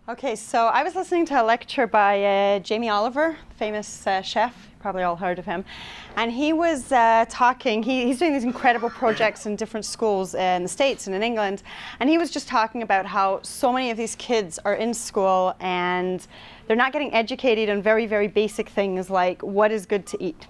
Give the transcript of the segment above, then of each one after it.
Okay, so I was listening to a lecture by Jamie Oliver, famous chef. Probably all heard of him. And he was talking, he's doing these incredible projects in different schools in the States and in England. And he was just talking about how so many of these kids are in school and they're not getting educated on very, very basic things like what is good to eat.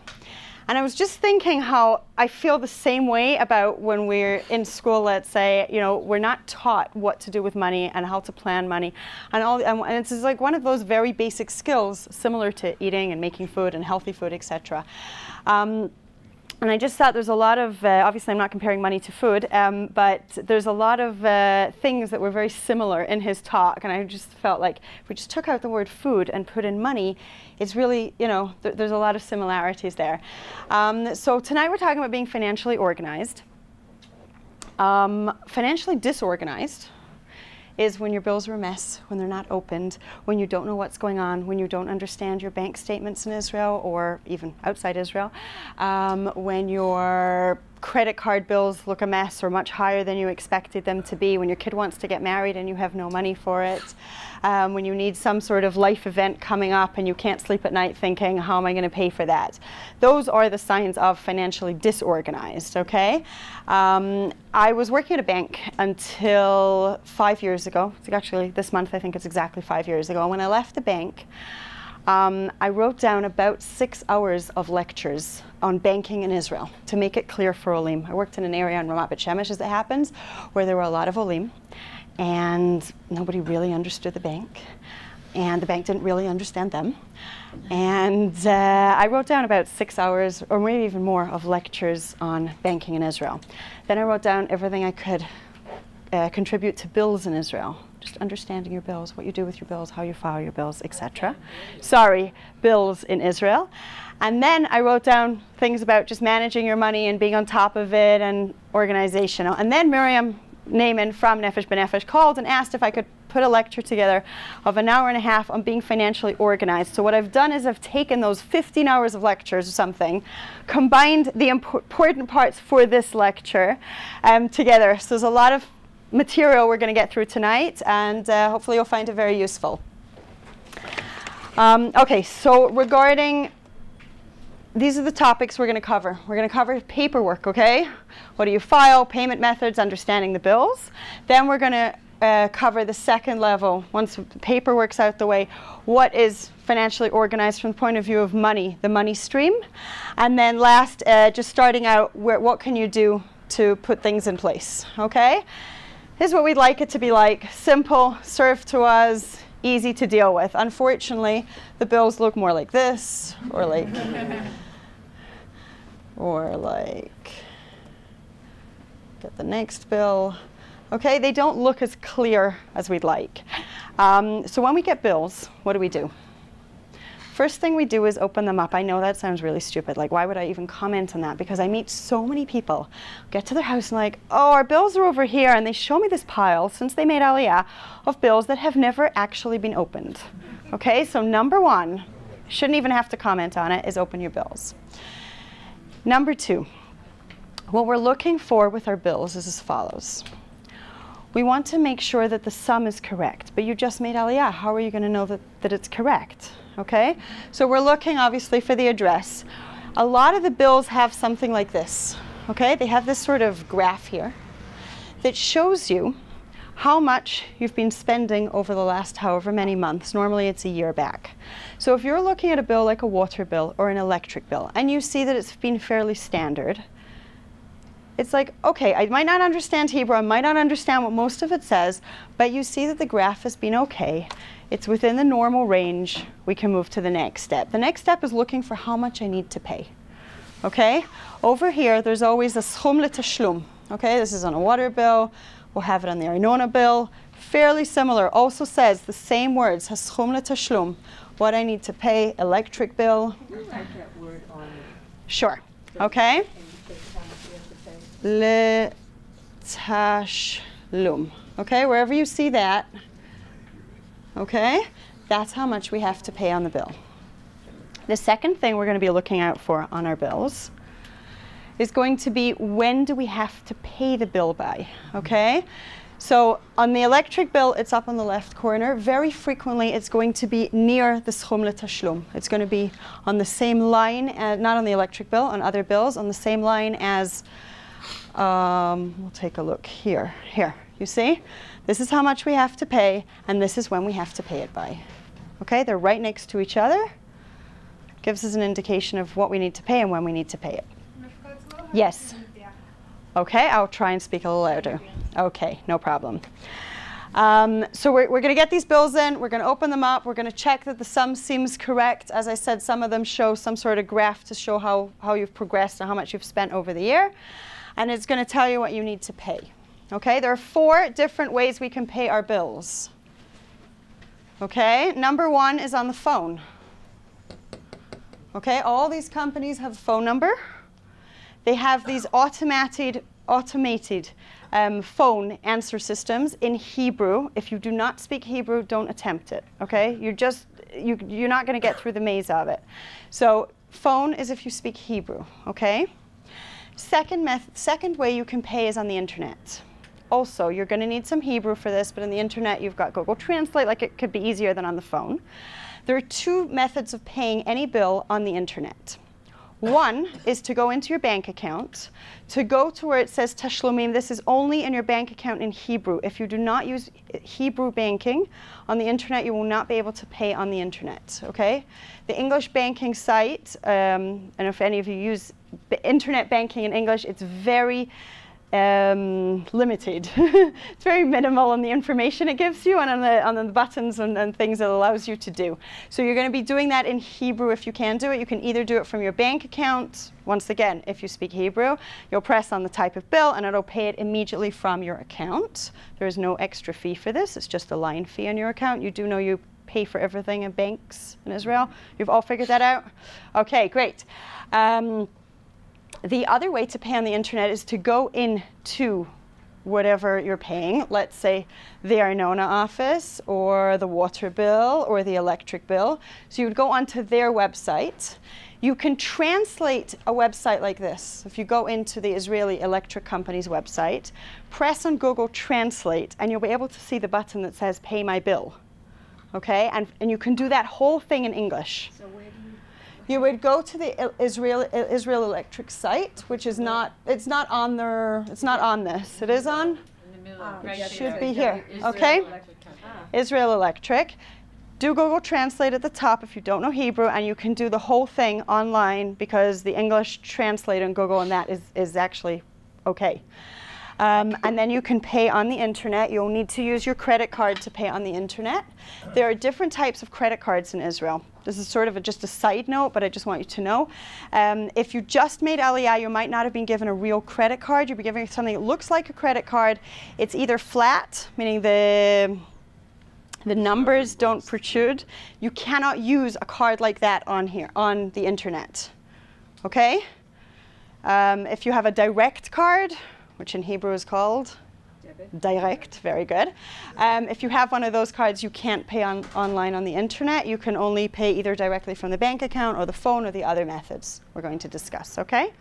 And I was just thinking how I feel the same way about when we're in school, let's say, you know, we're not taught what to do with money and how to plan money. And it's just like one of those very basic skills similar to eating and making food and healthy food, etc. And I just thought there's a lot of, obviously I'm not comparing money to food, but there's a lot of things that were very similar in his talk. And I just felt like if we just took out the word food and put in money, it's really, you know, there's a lot of similarities there. So tonight we're talking about being financially organized. Financially disorganized is when your bills are a mess, when they're not opened, when you don't know what's going on, when you don't understand your bank statements in Israel or even outside Israel, when your credit card bills look a mess or much higher than you expected them to be, when your kid wants to get married and you have no money for it, when you need some sort of life event coming up and you can't sleep at night thinking, how am I going to pay for that? Those are the signs of financially disorganized, okay? I was working at a bank until 5 years ago. It's actually this month, I think it's exactly 5 years ago. When I left the bank, I wrote down about 6 hours of lectures on banking in Israel to make it clear for Olim. I worked in an area in Ramat Bet Shemesh, as it happens, where there were a lot of Olim, and nobody really understood the bank, and the bank didn't really understand them. And I wrote down about 6 hours, or maybe even more, of lectures on banking in Israel. Then I wrote down everything I could contribute to bills in Israel. Just understanding your bills, what you do with your bills, how you file your bills, etc. Sorry, bills in Israel. And then I wrote down things about just managing your money and being on top of it and organizational. And then Miriam Naaman from Nefesh B'Nefesh called and asked if I could put a lecture together of an hour and a half on being financially organized. So what I've done is I've taken those 15 hours of lectures or something, combined the important parts for this lecture together. So there's a lot of material we're going to get through tonight, and hopefully you'll find it very useful. Okay, so regarding, these are the topics we're going to cover. We're going to cover paperwork, okay? What do you file, payment methods, understanding the bills. Then we're going to cover the second level, once the paperwork's out the way, what is financially organized from the point of view of money, the money stream. And then last, just starting out, what can you do to put things in place, okay? This is what we'd like it to be like. Simple, served to us, easy to deal with. Unfortunately, the bills look more like this, or like, get the next bill. Okay, they don't look as clear as we'd like. So when we get bills, what do? First thing we do is open them up. I know that sounds really stupid. Like, why would I even comment on that? Because I meet so many people, get to their house and like, oh, our bills are over here. And they show me this pile, since they made Aliyah, of bills that have never actually been opened. Okay, so number one, shouldn't even have to comment on it, is open your bills. Number two, what we're looking for with our bills is as follows. We want to make sure that the sum is correct, but you just made Aliyah. How are you going to know that it's correct? Okay, so we're looking obviously for the address. A lot of the bills have something like this. Okay, they have this sort of graph here that shows you how much you've been spending over the last however many months. Normally it's a year back. So if you're looking at a bill like a water bill or an electric bill and you see that it's been fairly standard, it's like, okay, I might not understand Hebrew, I might not understand what most of it says, but you see that the graph has been okay. It's within the normal range. We can move to the next step. The next step is looking for how much I need to pay. Okay? Over here, there's always a schum l'tashlum. Okay? This is on a water bill. We'll have it on the Arnona bill. Fairly similar. Also says the same words, schum l'tashlum. What I need to pay, electric bill. Can you type that word on it? Sure. Okay? L'tashlum. Okay? Wherever you see that. Okay, that's how much we have to pay on the bill. The second thing we're going to be looking out for on our bills is going to be when do we have to pay the bill by, okay? So on the electric bill, it's up on the left corner. Very frequently, it's going to be near the schum l'tashlum. It's going to be on the same line, not on the electric bill, on other bills, on the same line as, we'll take a look here. Here, you see? This is how much we have to pay, and this is when we have to pay it by. Okay, they're right next to each other. Gives us an indication of what we need to pay and when we need to pay it. Yes. Okay, I'll try and speak a little louder. Okay, no problem. So we're going to get these bills in. We're going to open them up. We're going to check that the sum seems correct. As I said, some of them show some sort of graph to show how you've progressed and how much you've spent over the year. And it's going to tell you what you need to pay. Okay, there are 4 different ways we can pay our bills. Okay, number 1 is on the phone. Okay, all these companies have a phone number. They have these automated phone answer systems in Hebrew. If you do not speak Hebrew, don't attempt it. Okay, you're not going to get through the maze of it. So phone is if you speak Hebrew. Okay. Second way you can pay is on the internet. Also, you're going to need some Hebrew for this, but on the internet you've got Google Translate. Like, it could be easier than on the phone. There are 2 methods of paying any bill on the internet. One is to go into your bank account, to go to where it says Tashlumim. This is only in your bank account in Hebrew. If you do not use Hebrew banking on the internet, you will not be able to pay on the internet. Okay? The English banking site, and if any of you use internet banking in English, it's very limited. It's very minimal on the information it gives you and on the buttons and things it allows you to do. So you're going to be doing that in Hebrew if you can do it. You can either do it from your bank account. Once again, if you speak Hebrew, you'll press on the type of bill and it'll pay it immediately from your account. There is no extra fee for this. It's just a line fee on your account. You do know you pay for everything in banks in Israel. You've all figured that out? Okay, great. The other way to pay on the internet is to go into whatever you're paying. Let's say the Arnona office or the water bill or the electric bill. So you would go onto their website. You can translate a website like this. If you go into the Israeli electric company's website, press on Google Translate, and you'll be able to see the button that says Pay My Bill. Okay, and you can do that whole thing in English. So where do you would go to the Israel Electric site, which is not, it's not on this. It is on? In the middle. It should be here. Okay? Israel Electric. Do Google Translate at the top if you don't know Hebrew, and you can do the whole thing online because the English translate on Google and that is actually okay. And then you can pay on the internet. You'll need to use your credit card to pay on the internet. There are different types of credit cards in Israel. This is sort of just a side note, but I just want you to know. If you just made Aliyah, you might not have been given a real credit card. You'll be given something that looks like a credit card. It's either flat, meaning the numbers don't protrude. You cannot use a card like that on here, on the internet. Okay? If you have a direct card, which in Hebrew is called direct, very good. If you have one of those cards, you can't pay online on the internet. You can only pay either directly from the bank account or the phone or the other methods we're going to discuss, okay?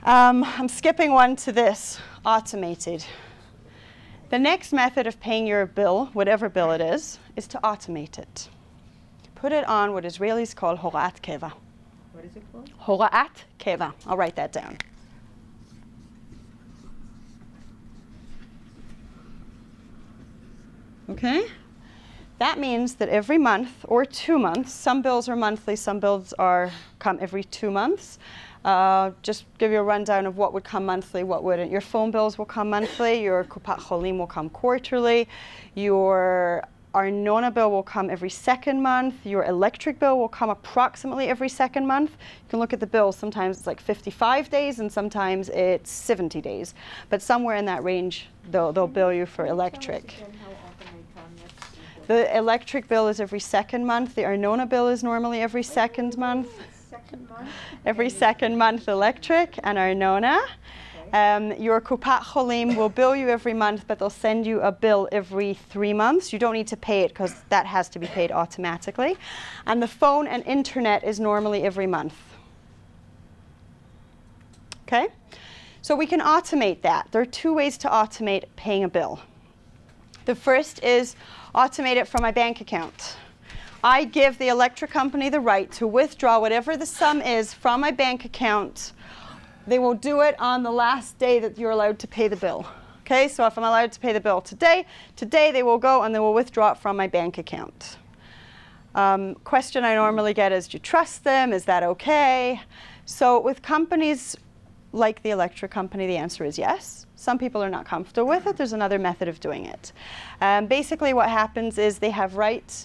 I'm skipping one to this, automated. The next method of paying your bill, whatever bill it is to automate it. Put it on what Israelis call Horat Keva. What is it called? Horat Keva. I'll write that down. Okay? That means that every month or 2 months, some bills are monthly, some bills come every 2 months. Just give you a rundown of what would come monthly, what wouldn't. Your phone bills will come monthly, your Kupat Cholim will come quarterly, your Arnona bill will come every 2nd month, your electric bill will come approximately every 2nd month. You can look at the bills, sometimes it's like 55 days and sometimes it's 70 days. But somewhere in that range, they'll bill you for electric. The electric bill is every 2nd month. The Arnona bill is normally every 2nd month. Every 2nd month electric and Arnona. Your Kupat Cholim will bill you every month, but they'll send you a bill every 3 months. You don't need to pay it because that has to be paid automatically. And the phone and internet is normally every month. Okay? So we can automate that. There are two ways to automate paying a bill. The first is automate it from my bank account. I give the electric company the right to withdraw whatever the sum is from my bank account. They will do it on the last day that you're allowed to pay the bill. Okay, so if I'm allowed to pay the bill today they will go and they will withdraw it from my bank account. Question I normally get is, do you trust them? Is that okay? So with companies like the electric company, the answer is yes. Some people are not comfortable with it. There's another method of doing it. Basically what happens is they have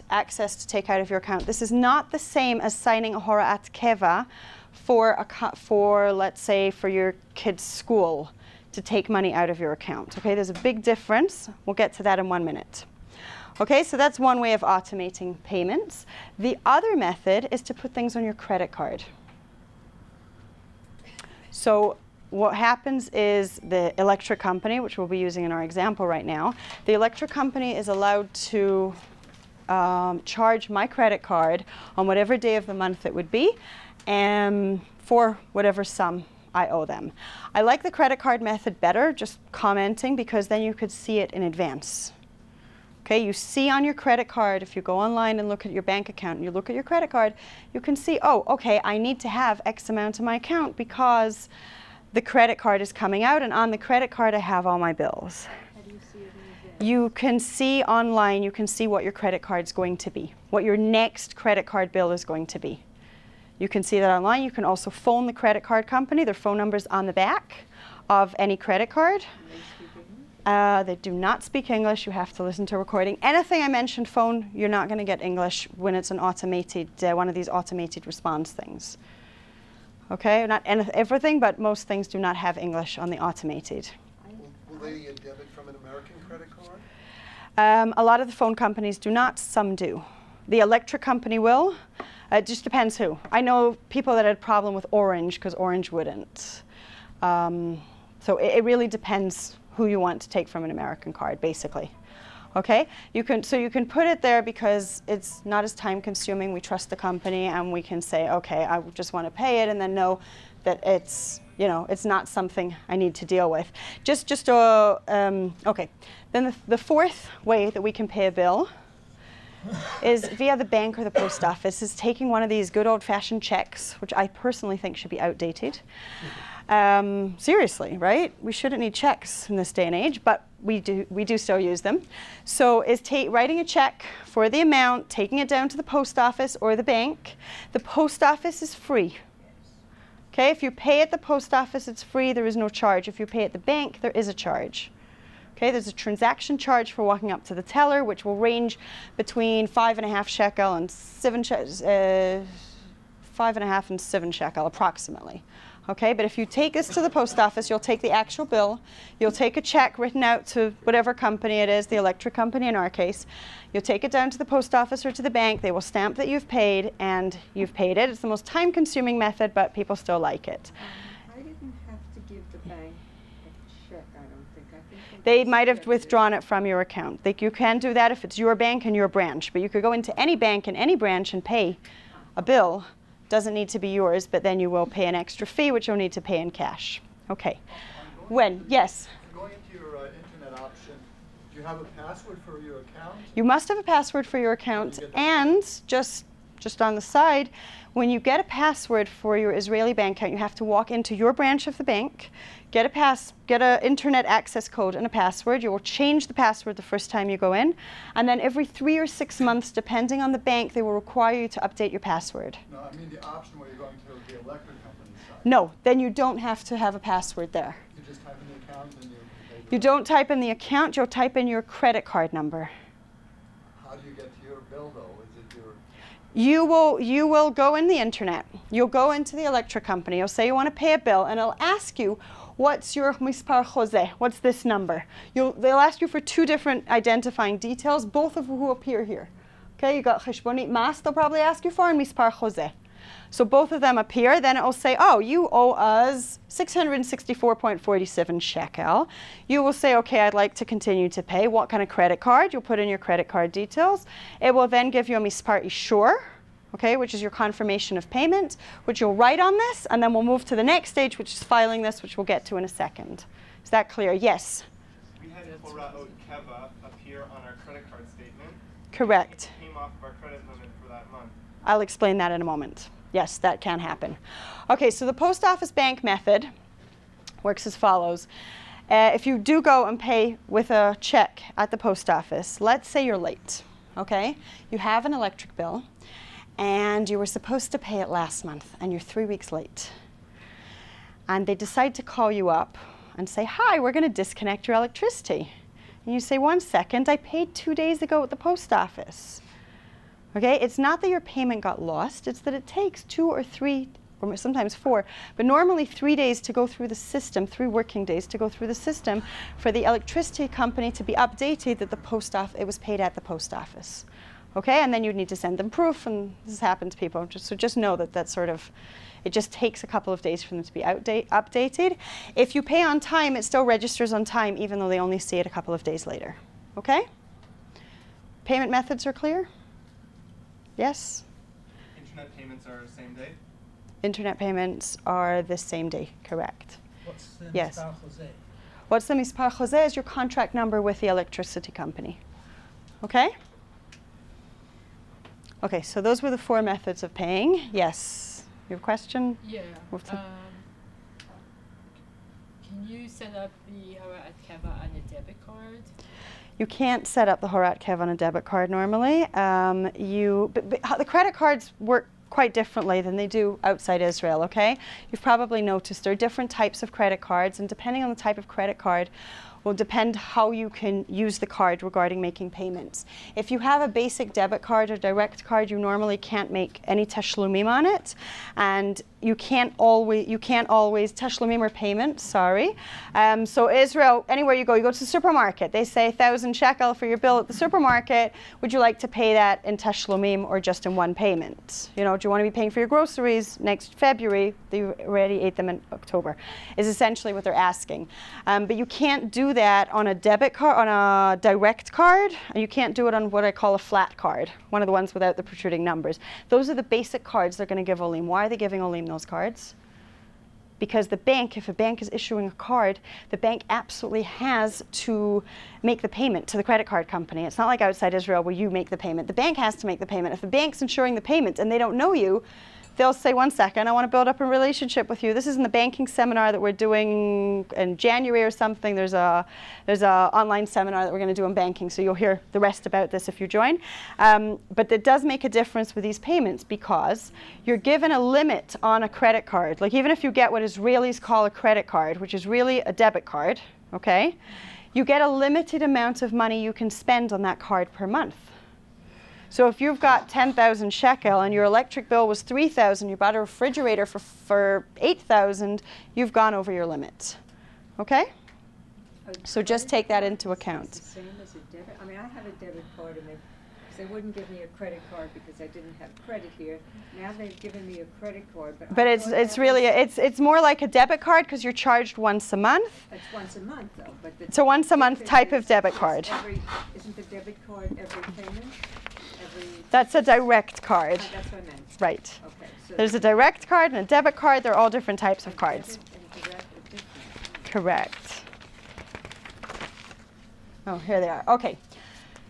access to take out of your account. This is not the same as signing a horat keva for let's say, for your kid's school to take money out of your account. Okay, there's a big difference. We'll get to that in 1 minute. Okay, so that's one way of automating payments. The other method is to put things on your credit card. So what happens is the electric company, which we'll be using in our example right now, the electric company is allowed to charge my credit card on whatever day of the month it would be, for whatever sum I owe them. I like the credit card method better, just commenting, because then you could see it in advance. Okay, you see on your credit card, if you go online and look at your bank account and you look at your credit card, you can see, oh, okay, I need to have X amount in my account because the credit card is coming out, and on the credit card I have all my bills. How do you see it in advance? You can see online, you can see what your credit card's going to be, what your next credit card bill is going to be. You can see that online. You can also phone the credit card company. Their phone number's on the back of any credit card. They do not speak English. You have to listen to a recording. Anything I mentioned phone, you're not going to get English when it's an automated, one of these automated response things. Okay, not everything, but most things do not have English on the automated. Will they debit from an American credit card? A lot of the phone companies do not, some do. The electric company will. It just depends who. I know people that had a problem with Orange because Orange wouldn't. So it really depends who you want to take from an American card, basically. Okay, you can put it there because it's not as time consuming. We trust the company and we can say, okay, I just want to pay it, and then know that it's, you know, it's not something I need to deal with. Okay, then the fourth way that we can pay a bill is via the bank or the post office, is taking one of these good old-fashioned checks, which I personally think should be outdated. Seriously, right? We shouldn't need checks in this day and age, but we do still use them. So is writing a check for the amount, taking it down to the post office or the bank. The post office is free. Okay, if you pay at the post office, it's free, there is no charge. If you pay at the bank, there is a charge. Okay, there's a transaction charge for walking up to the teller, which will range between 5.5 shekel and 5.5 and 7 shekel approximately. Okay, but if you take this to the post office, you'll take the actual bill, you'll take a check written out to whatever company it is, the electric company in our case. You'll take it down to the post office or to the bank, they will stamp that you've paid, and you've paid it. It's the most time-consuming method, but people still like it. I didn't have to give the bank a check, I don't think. They might have withdrawn it from your account. You can do that if it's your bank and your branch, but you could go into any bank and any branch and pay a bill. Doesn't need to be yours, but then you will pay an extra fee, which you'll need to pay in cash. Okay. When? Yes? Going into your internet option, do you have a password for your account? You must have a password for your account, and just on the side, when you get a password for your Israeli bank account, you have to walk into your branch of the bank, get an internet access code and a password. You will change the password the first time you go in, and then every 3 or 6 months, depending on the bank, they will require you to update your password. No, I mean the option where you're going to the electric company side. No, then you don't have to have a password there. You just type in the account and you pay the You don't type in the account, you'll type in your credit card number. How do you get to your bill though? Is it your... You will go in the internet. You'll go into the electric company. You'll say you want to pay a bill, and it'll ask you, what's your mispar chose? What's this number? They'll ask you for 2 different identifying details, both of who appear here. Okay, you got cheshbonit mas, they'll probably ask you for, and mispar chose. So both of them appear. Then it will say, oh, you owe us 664.47 shekel. You will say, okay, I'd like to continue to pay. What kind of credit card? You'll put in your credit card details. It will then give you a mispar ishur, okay, which is your confirmation of payment, which you'll write on this, and then we'll move to the next stage, which is filing this, which we'll get to in a second. Is that clear? Yes? We had Horaot Keva appear on our credit card statement. Correct. It came off of our credit limit for that month. I'll explain that in a moment. Yes, that can happen. Okay, so the post office bank method works as follows. If you do go and pay with a check at the post office, let's say you're late, okay? You have an electric bill, and you were supposed to pay it last month, and you're 3 weeks late. And they decide to call you up and say, hi, we're going to disconnect your electricity. And you say, 1 second, I paid 2 days ago at the post office. Okay, it's not that your payment got lost, it's that it takes 2 or 3, or sometimes 4, but normally 3 days to go through the system, 3 working days to go through the system for the electricity company to be updated that it was paid at the post office. Okay, and then you'd need to send them proof, and this has happened to people. So just know that that's sort of, it just takes a couple of days for them to be updated. If you pay on time, it still registers on time, even though they only see it a couple of days later. Okay? Payment methods are clear? Yes? Internet payments are same day? Internet payments are the same day, correct. What's the Yes. Mispar Jose? What's the Mispar Jose is your contract number with the electricity company. Okay? Okay, so those were the 4 methods of paying. Yes. You have a question? Yeah. Move to- Can you set up the Horaot Keva on a debit card? You can't set up the Horaot Kev on a debit card normally. But the credit cards work quite differently than they do outside Israel, okay? You've probably noticed there are different types of credit cards, and depending on the type of credit card will depend how you can use the card regarding making payments. If you have a basic debit card or direct card, you normally can't make any tashlumim on it, and you can't always tashlumim or payments, sorry. So Israel, anywhere you go to the supermarket, they say 1,000 shekel for your bill at the supermarket. Would you like to pay that in tashlumim or just in one payment? You know, do you want to be paying for your groceries next February? You already ate them in October, is essentially what they're asking. But you can't do that on a debit card, on a direct card, and you can't do it on what I call a flat card, one of the ones without the protruding numbers. Those are the basic cards they're going to give Olim. Why are they giving Olim those cards? Because the bank, if a bank is issuing a card, the bank absolutely has to make the payment to the credit card company. It's not like outside Israel where you make the payment. The bank has to make the payment. If the bank's insuring the payment and they don't know you, they'll say, 1 second, I want to build up a relationship with you. This is in the banking seminar that we're doing in January or something. There's a online seminar that we're going to do on banking, so you'll hear the rest about this if you join. But it does make a difference with these payments because you're given a limit on a credit card. Like even if you get what Israelis call a credit card, which is really a debit card, okay? You get a limited amount of money you can spend on that card per month. So if you've got 10,000 shekel and your electric bill was 3,000, you bought a refrigerator for 8,000, you've gone over your limit. Okay? So just take that into account. It's the same as a debit. I mean, I have a debit card, and they wouldn't give me a credit card because I didn't have credit here. Now they've given me a credit card, but it's really it's more like a debit card because you're charged once a month. It's once a month though. But it's a once a month type of debit card. Isn't the debit card every payment? That's a direct card. That's what I meant. Right. Okay. So there's a direct card and a debit card. They're all different types of cards. Correct. Oh, here they are. Okay.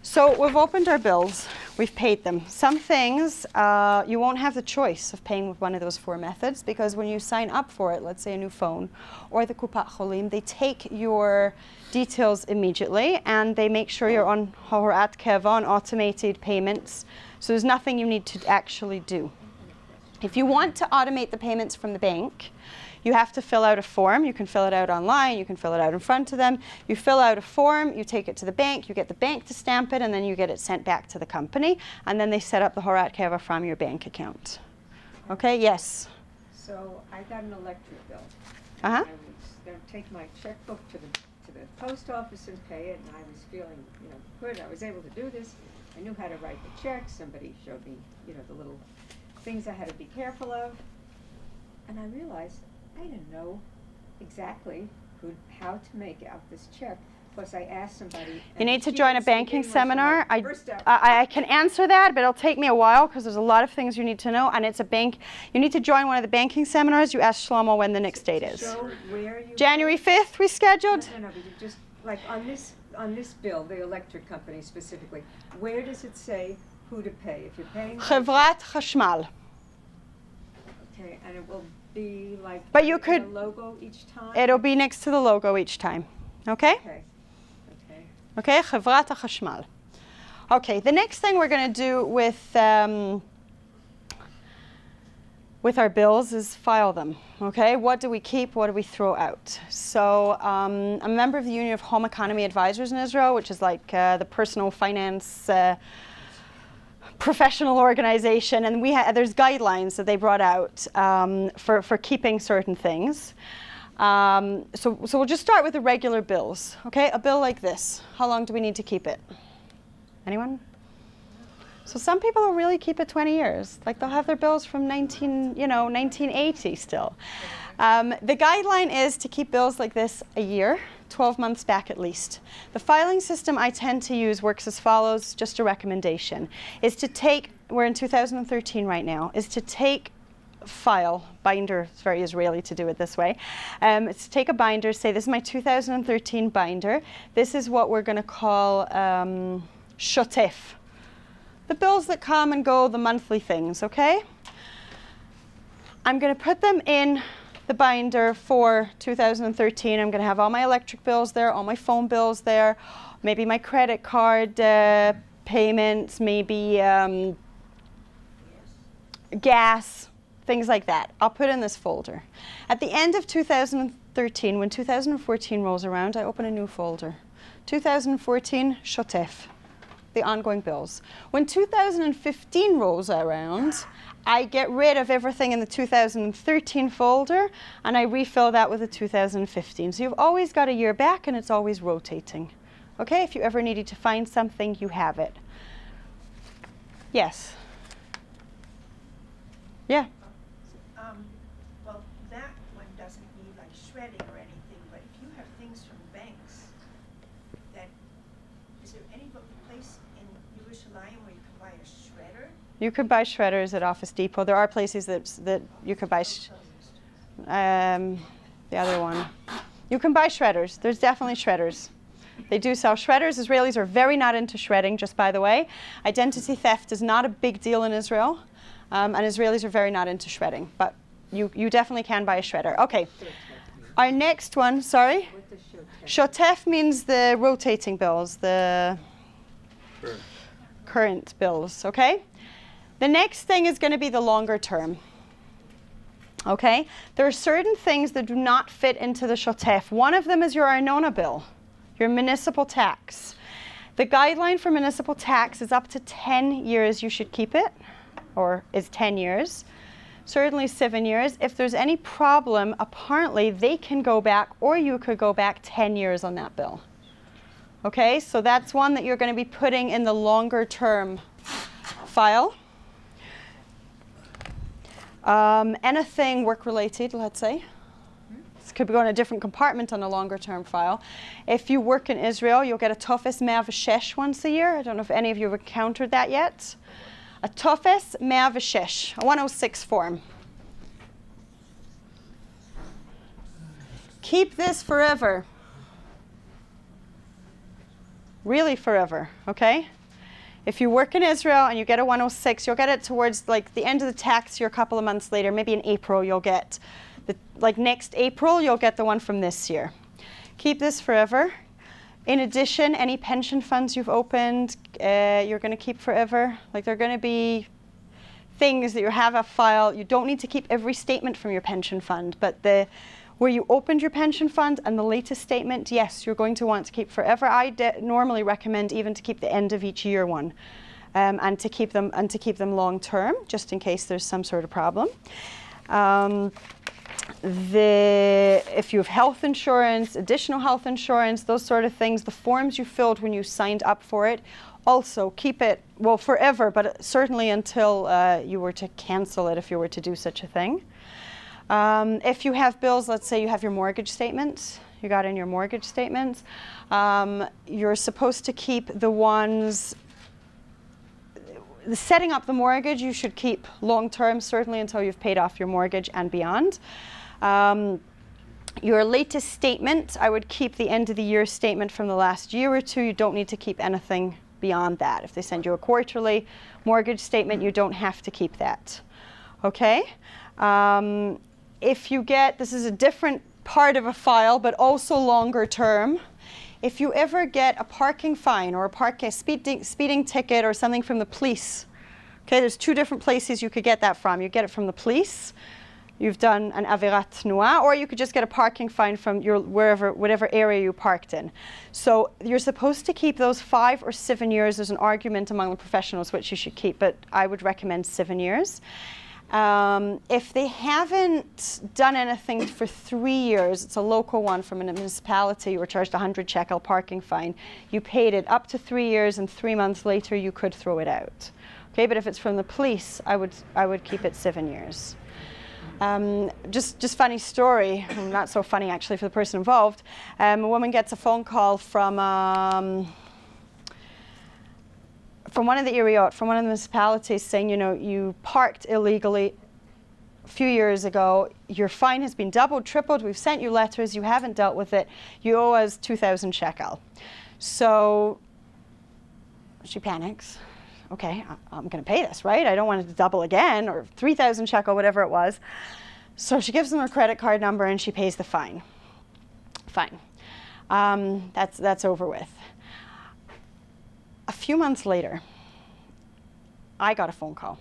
So we've opened our bills. We've paid them. Some things you won't have the choice of paying with one of those 4 methods because when you sign up for it, let's say a new phone or the Kupat Cholim, they take your details immediately and they make sure you're on Horaot Keva, on automated payments. So there's nothing you need to actually do. If you want to automate the payments from the bank, you have to fill out a form. You can fill it out online. You can fill it out in front of them. You fill out a form. You take it to the bank. You get the bank to stamp it, and then you get it sent back to the company. And then they set up the Horaot Keva from your bank account. Okay? Yes? So I got an electric bill. Uh-huh. I was going to take my checkbook to the post office and pay it, and I was feeling, good. I was able to do this. I knew how to write the check. Somebody showed me, the little things I had to be careful of. And I realized I didn't know exactly how to make out this check because I asked somebody. You need to join a banking seminar. I can can answer that, but it'll take me a while because there's a lot of things you need to know. And it's a bank. You need to join one of the banking seminars. You ask Shlomo when the next date is. So where you January 5th, we scheduled. No, but you just like on this bill, the electric company specifically. Where does it say who to pay if you're paying? Chevrat Chashmal. Okay, and it will be like. But you the could- logo each time. It'll be next to the logo each time. Okay? Okay. Okay. Okay, Chevrat Chashmal. Okay, the next thing we're going to do with our bills is file them. Okay, what do we keep? What do we throw out? So I'm a member of the Union of Home Economy Advisors in Israel, which is like the personal finance professional organization, and there's guidelines that they brought out for keeping certain things. So we'll just start with the regular bills. Okay, a bill like this. How long do we need to keep it? Anyone? So some people will really keep it 20 years. Like they'll have their bills from 1980 still. The guideline is to keep bills like this a year, 12 months back at least. The filing system I tend to use works as follows, just a recommendation, is to take, we're in 2013 right now, is to take file, binder, it's very Israeli to do it this way. It's to take a binder, say this is my 2013 binder. This is what we're going to call shotef. The bills that come and go, the monthly things, okay? I'm going to put them in the binder for 2013. I'm going to have all my electric bills there, all my phone bills there, maybe my credit card payments, maybe gas, things like that. I'll put in this folder. At the end of 2013, when 2014 rolls around, I open a new folder. 2014, shotef, the ongoing bills. When 2015 rolls around, I get rid of everything in the 2013 folder and I refill that with the 2015. So you've always got a year back and it's always rotating. Okay, if you ever needed to find something, you have it. Yes? Yeah? Well, that one doesn't need like shredding or anything, but if you have things from banks, is there any place in Yerushalayim where you can buy a shredder? You could buy shredders at Office Depot. There are places that you could buy, the other one. You can buy shredders. There's definitely shredders. They do sell shredders. Israelis are very not into shredding, just by the way. Identity theft is not a big deal in Israel, and Israelis are very not into shredding. But you definitely can buy a shredder. Okay. Our next one, sorry? What does shotef? Shotef means the rotating bills, the current bills, okay? The next thing is going to be the longer term. Okay? There are certain things that do not fit into the shotef. One of them is your Arnona bill, your municipal tax. The guideline for municipal tax is up to 10 years you should keep it, or is 10 years. Certainly 7 years. If there's any problem, apparently they can go back, or you could go back 10 years on that bill. Okay? So that's one that you're going to be putting in the longer term file. Anything work-related, let's say. This could be going to a different compartment on a longer-term file. If you work in Israel, you'll get a Tofes 106 once a year. I don't know if any of you have encountered that yet. A Tofes 106, a 106 form. Keep this forever. Really forever, okay? If you work in Israel and you get a 106, you'll get it towards like the end of the tax year, a couple of months later, maybe in April you'll get, like next April you'll get the one from this year. Keep this forever. In addition, any pension funds you've opened, you're going to keep forever. Like they're going to be things that you have a file. You don't need to keep every statement from your pension fund, but where you opened your pension fund and the latest statement, yes, you're going to want to keep forever. I normally recommend even to keep the end of each year one, and to keep them long term, just in case there's some sort of problem. If you have health insurance, additional health insurance, those sort of things, the forms you filled when you signed up for it, also keep it, well, forever, but certainly until you were to cancel it if you were to do such a thing. If you have bills, let's say you have your mortgage statement, you got in your mortgage statements. You're supposed to keep the ones, setting up the mortgage, you should keep long term, certainly until you've paid off your mortgage and beyond. Your latest statement, I would keep the end of the year statement from the last year or two. You don't need to keep anything beyond that. If they send you a quarterly mortgage statement, you don't have to keep that. Okay? If you get, this is a different part of a file, but also longer term. If you ever get a parking fine or a speeding ticket or something from the police, okay, there's two different places you could get that from. You get it from the police. You've done an avirat tnua, or you could just get a parking fine from your whatever area you parked in. So you're supposed to keep those 5 or 7 years. There's an argument among the professionals which you should keep, but I would recommend 7 years. If they haven't done anything for 3 years, it's a local one from a municipality, you were charged 100 shekel parking fine. You paid it up to 3 years, and 3 months later you could throw it out. Okay, but if it's from the police, I would keep it 7 years. Just funny story, not so funny actually for the person involved. A woman gets a phone call from one of the Iriot, from one of the municipalities, saying, you know, you parked illegally a few years ago, your fine has been doubled, tripled, we've sent you letters, you haven't dealt with it, you owe us 2,000 shekel. So she panics. Okay, I'm going to pay this, right? I don't want it to double again, or 3,000 shekel, whatever it was. So she gives them her credit card number and she pays the fine. Fine. That's over with. A few months later, I got a phone call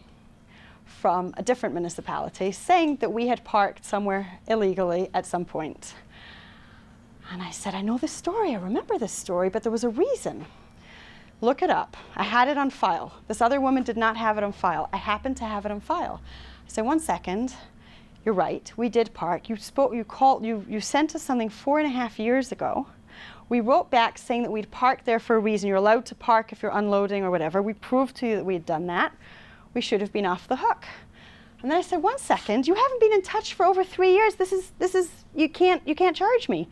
from a different municipality saying that we had parked somewhere illegally at some point. And I said, I know this story, I remember this story, but there was a reason. Look it up. I had it on file. This other woman did not have it on file. I happened to have it on file. I said, 1 second, you're right, we did park. You sent us something 4.5 years ago. We wrote back saying that we'd parked there for a reason. You're allowed to park if you're unloading or whatever. We proved to you that we had done that. We should have been off the hook. And then I said, 1 second, you haven't been in touch for over 3 years. This is, you can't charge me.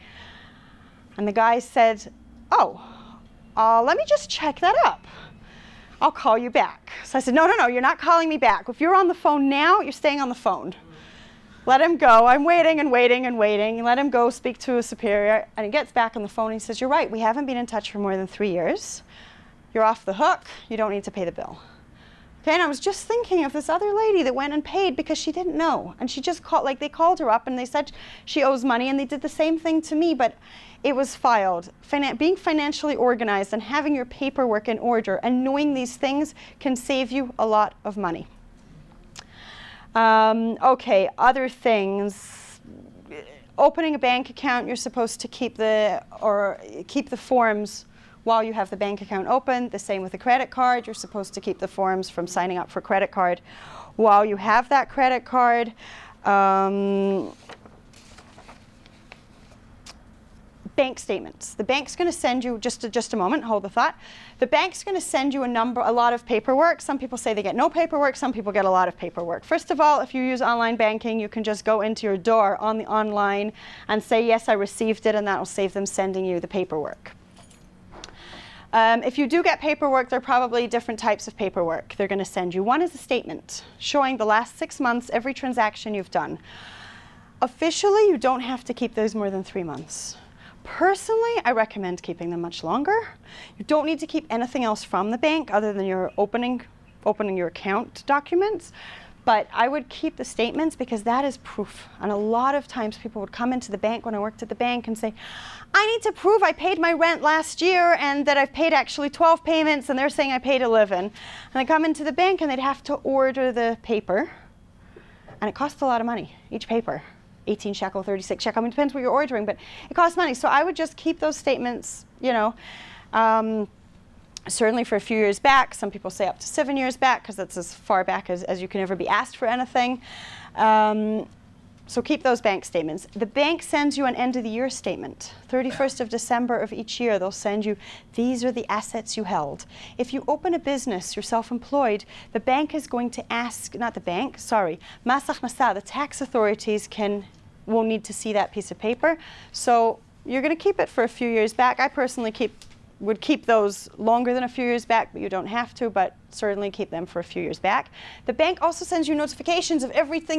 And the guy said, oh, let me just check that up. I'll call you back. So I said, no, you're not calling me back. If you're on the phone now, you're staying on the phone. Let him go. I'm waiting and waiting and waiting. Let him go speak to a superior. And he gets back on the phone and he says, you're right, we haven't been in touch for more than 3 years. You're off the hook. You don't need to pay the bill. Okay, and I was just thinking of this other lady that went and paid because she didn't know. And she just called, like they called her up and they said she owes money, and they did the same thing to me, but it was filed. Being financially organized and having your paperwork in order and knowing these things can save you a lot of money. Okay, other things. Opening a bank account, you're supposed to keep the forms while you have the bank account open. The same with a credit card. You're supposed to keep the forms from signing up for credit card while you have that credit card. Bank statements. The bank's going to send you, just a moment, hold the thought. The bank's going to send you a lot of paperwork. Some people say they get no paperwork, some people get a lot of paperwork. First of all, if you use online banking, you can just go into your door on the online and say, yes, I received it, and that will save them sending you the paperwork. If you do get paperwork, there are probably different types of paperwork they're going to send you. One is a statement showing the last 6 months, every transaction you've done. Officially, you don't have to keep those more than 3 months. Personally, I recommend keeping them much longer. You don't need to keep anything else from the bank other than your opening your account documents. But I would keep the statements because that is proof. And a lot of times people would come into the bank when I worked at the bank and say, I need to prove I paid my rent last year and that I've paid actually 12 payments, and they're saying I paid 11. And they come into the bank and they'd have to order the paper. And it costs a lot of money, each paper. 18 shekel, 36 shekel. I mean, it depends what you're ordering, but it costs money. So I would just keep those statements, you know, certainly for a few years back. Some people say up to 7 years back because that's as far back as you can ever be asked for anything. So keep those bank statements. The bank sends you an end of the year statement. 31st of December of each year, they'll send you, these are the assets you held. If you open a business, you're self-employed, the bank is going to ask, not the bank, sorry, Mas הכנסה, the tax authorities will need to see that piece of paper. So you're going to keep it for a few years back. I personally would keep those longer than a few years back, but you don't have to, but certainly keep them for a few years back. The bank also sends you notifications of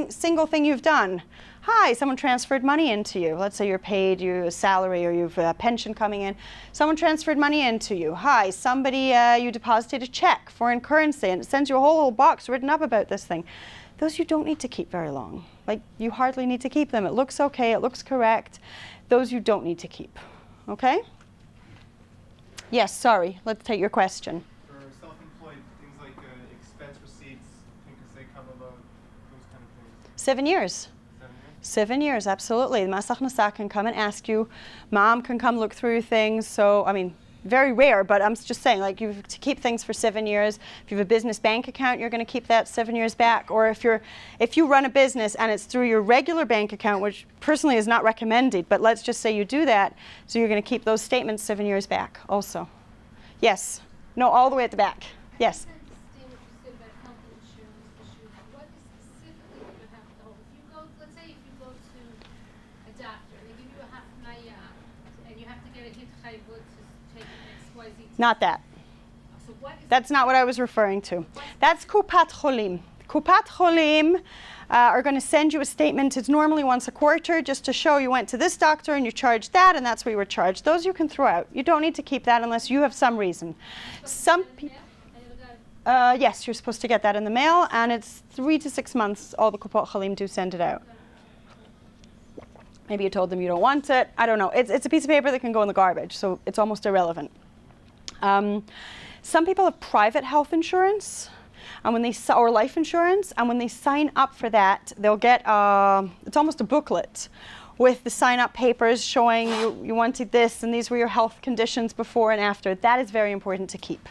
single thing you've done. Hi, someone transferred money into you. Let's say you're paid a salary or you've a pension coming in. Someone transferred money into you. Hi, somebody, you deposited a check, foreign currency, and it sends you a whole box written up about this thing. Those you don't need to keep very long. Like, you hardly need to keep them. It looks okay, it looks correct. Those you don't need to keep, okay? Yes, sorry, let's take your question. For self-employed, things like expense receipts, because they come alone, those kind of things. 7 years. 7 years? 7 years, absolutely. The Masach Nasa can come and ask you. Mom can come look through things. So, I mean, very rare, but I'm just saying, like, you have to keep things for 7 years. If you have a business bank account, you're going to keep that 7 years back. Or if you run a business and it's through your regular bank account, which personally is not recommended, but let's just say you do that, so you're going to keep those statements 7 years back also. Yes. No, all the way at the back. Yes. Not that. That's not what I was referring to. That's Kupat Cholim. Kupat Cholim are going to send you a statement. It's normally once a quarter, just to show you went to this doctor and you charged that, and that's what you were charged. Those you can throw out. You don't need to keep that unless you have some reason. Some people, yes, you're supposed to get that in the mail, and it's 3 to 6 months. All the Kupat Cholim do send it out. Maybe you told them you don't want it. I don't know. It's a piece of paper that can go in the garbage, so it's almost irrelevant. Some people have private health insurance, and when they or life insurance, and when they sign up for that, they'll get it's almost a booklet with the sign-up papers showing you wanted this, and these were your health conditions before and after. That is very important to keep.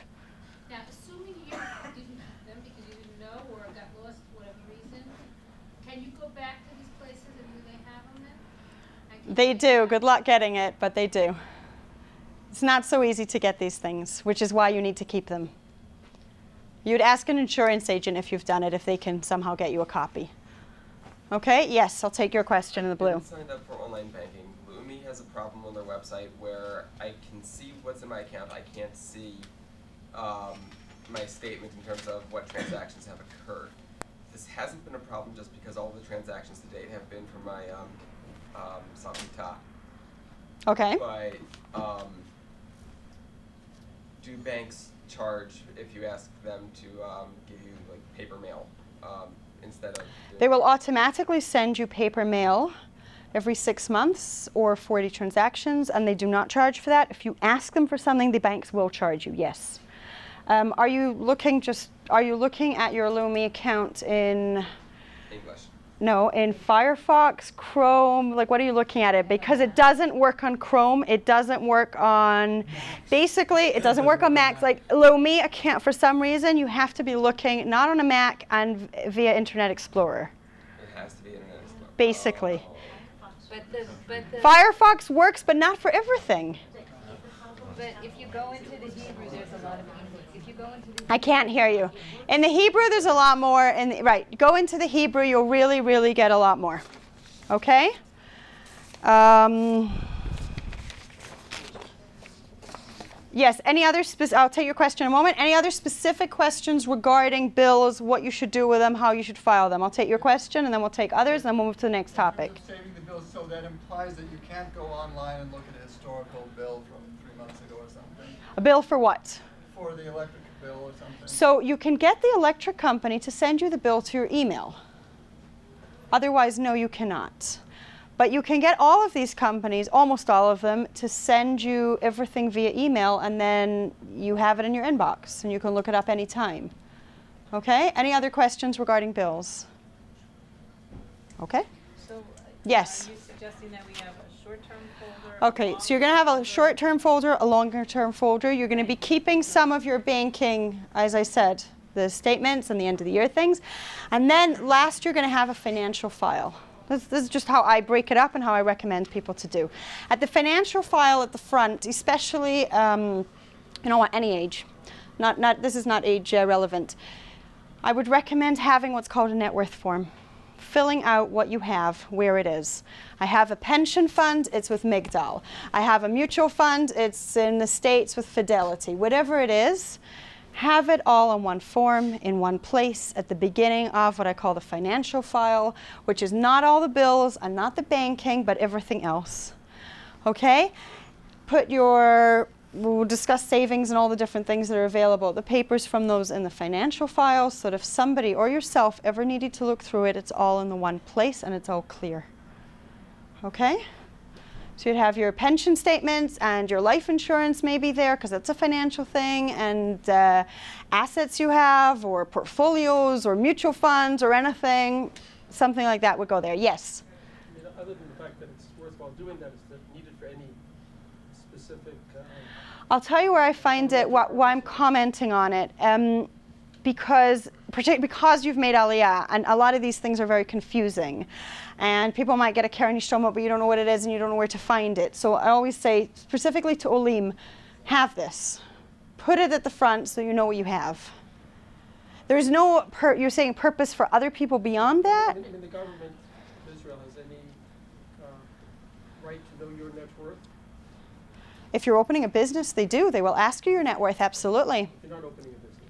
Now, assuming you didn't keep them because you didn't know or got lost for whatever reason, can you go back to these places and do they have them then? They do. Good luck getting it, but they do. It's not so easy to get these things, which is why you need to keep them. You'd ask an insurance agent if you've done it, if they can somehow get you a copy. Okay? Yes, I'll take your question in the blue. I signed up for online banking. Lumi has a problem on their website where I can see what's in my account. I can't see my statement in terms of what transactions have occurred. This hasn't been a problem just because all the transactions to date have been from my Samhita. Okay. But do banks charge if you ask them to give you like paper mail instead of? They will automatically send you paper mail every 6 months or 40 transactions, and they do not charge for that. If you ask them for something, the banks will charge you. Yes. Are you looking at your Lumi account in English? No, in Firefox, Chrome, like what are you looking at it? Because it doesn't work on Chrome, it doesn't work on, basically it doesn't work on Macs. Like Lumi account, for some reason you have to be looking not on a Mac and via Internet Explorer. It has to be Internet Explorer. Basically. But the Firefox works, but not for everything. But if you go into the Hebrew, there's a lot of English. If you go into the I can't hear you. In the Hebrew, there's a lot more. Right, go into the Hebrew, you'll really, really get a lot more. Okay? Yes, any other, I'll take your question in a moment. Any other specific questions regarding bills, what you should do with them, how you should file them? I'll take your question, and then we'll take others, and then we'll move to the next topic. Saving the bills, so that implies that you can't go online and look at a historical bill from 3 months ago or something. A bill for what? For the electric bill or something. So you can get the electric company to send you the bill to your email. Otherwise, no, you cannot. But you can get all of these companies, almost all of them, to send you everything via email, and then you have it in your inbox, and you can look it up anytime. Okay? Any other questions regarding bills? Okay? So, yes? Are you suggesting that we have a short-term folder? Okay, so you're going to have a short-term folder, a longer-term folder. You're going to be keeping some of your banking, as I said, the statements and the end-of-the-year things. And then last, you're going to have a financial file. This is just how I break it up and how I recommend people to do. At the financial file at the front, especially, you know what, any age. This is not age relevant. I would recommend having what's called a net worth form. filling out what you have, where it is. I have a pension fund, it's with Migdal. I have a mutual fund, it's in the States with Fidelity. Whatever it is, have it all on one form, in one place, at the beginning of what I call the financial file, which is not all the bills and not the banking, but everything else. Okay? Put your, we'll discuss savings and all the different things that are available, the papers from those in the financial file, so that if somebody or yourself ever needed to look through it, it's all in the one place and it's all clear. Okay? So you'd have your pension statements and your life insurance maybe there, because that's a financial thing, and assets you have, or portfolios, or mutual funds, or anything, something like that would go there. Yes? I mean, other than the fact that it's worthwhile doing that, is that needed for any specific... I'll tell you where I find it, why I'm commenting on it. Because you've made Aliyah, and a lot of these things are very confusing. And people might get a Karen Yishtomot, but you don't know what it is and you don't know where to find it. So I always say, specifically to Olim, have this. Put it at the front so you know what you have. There's no, you're saying purpose for other people beyond that? I mean, the government of Israel has any right to know your net worth? If you're opening a business, they do. They will ask you your net worth, absolutely. You're not opening a business?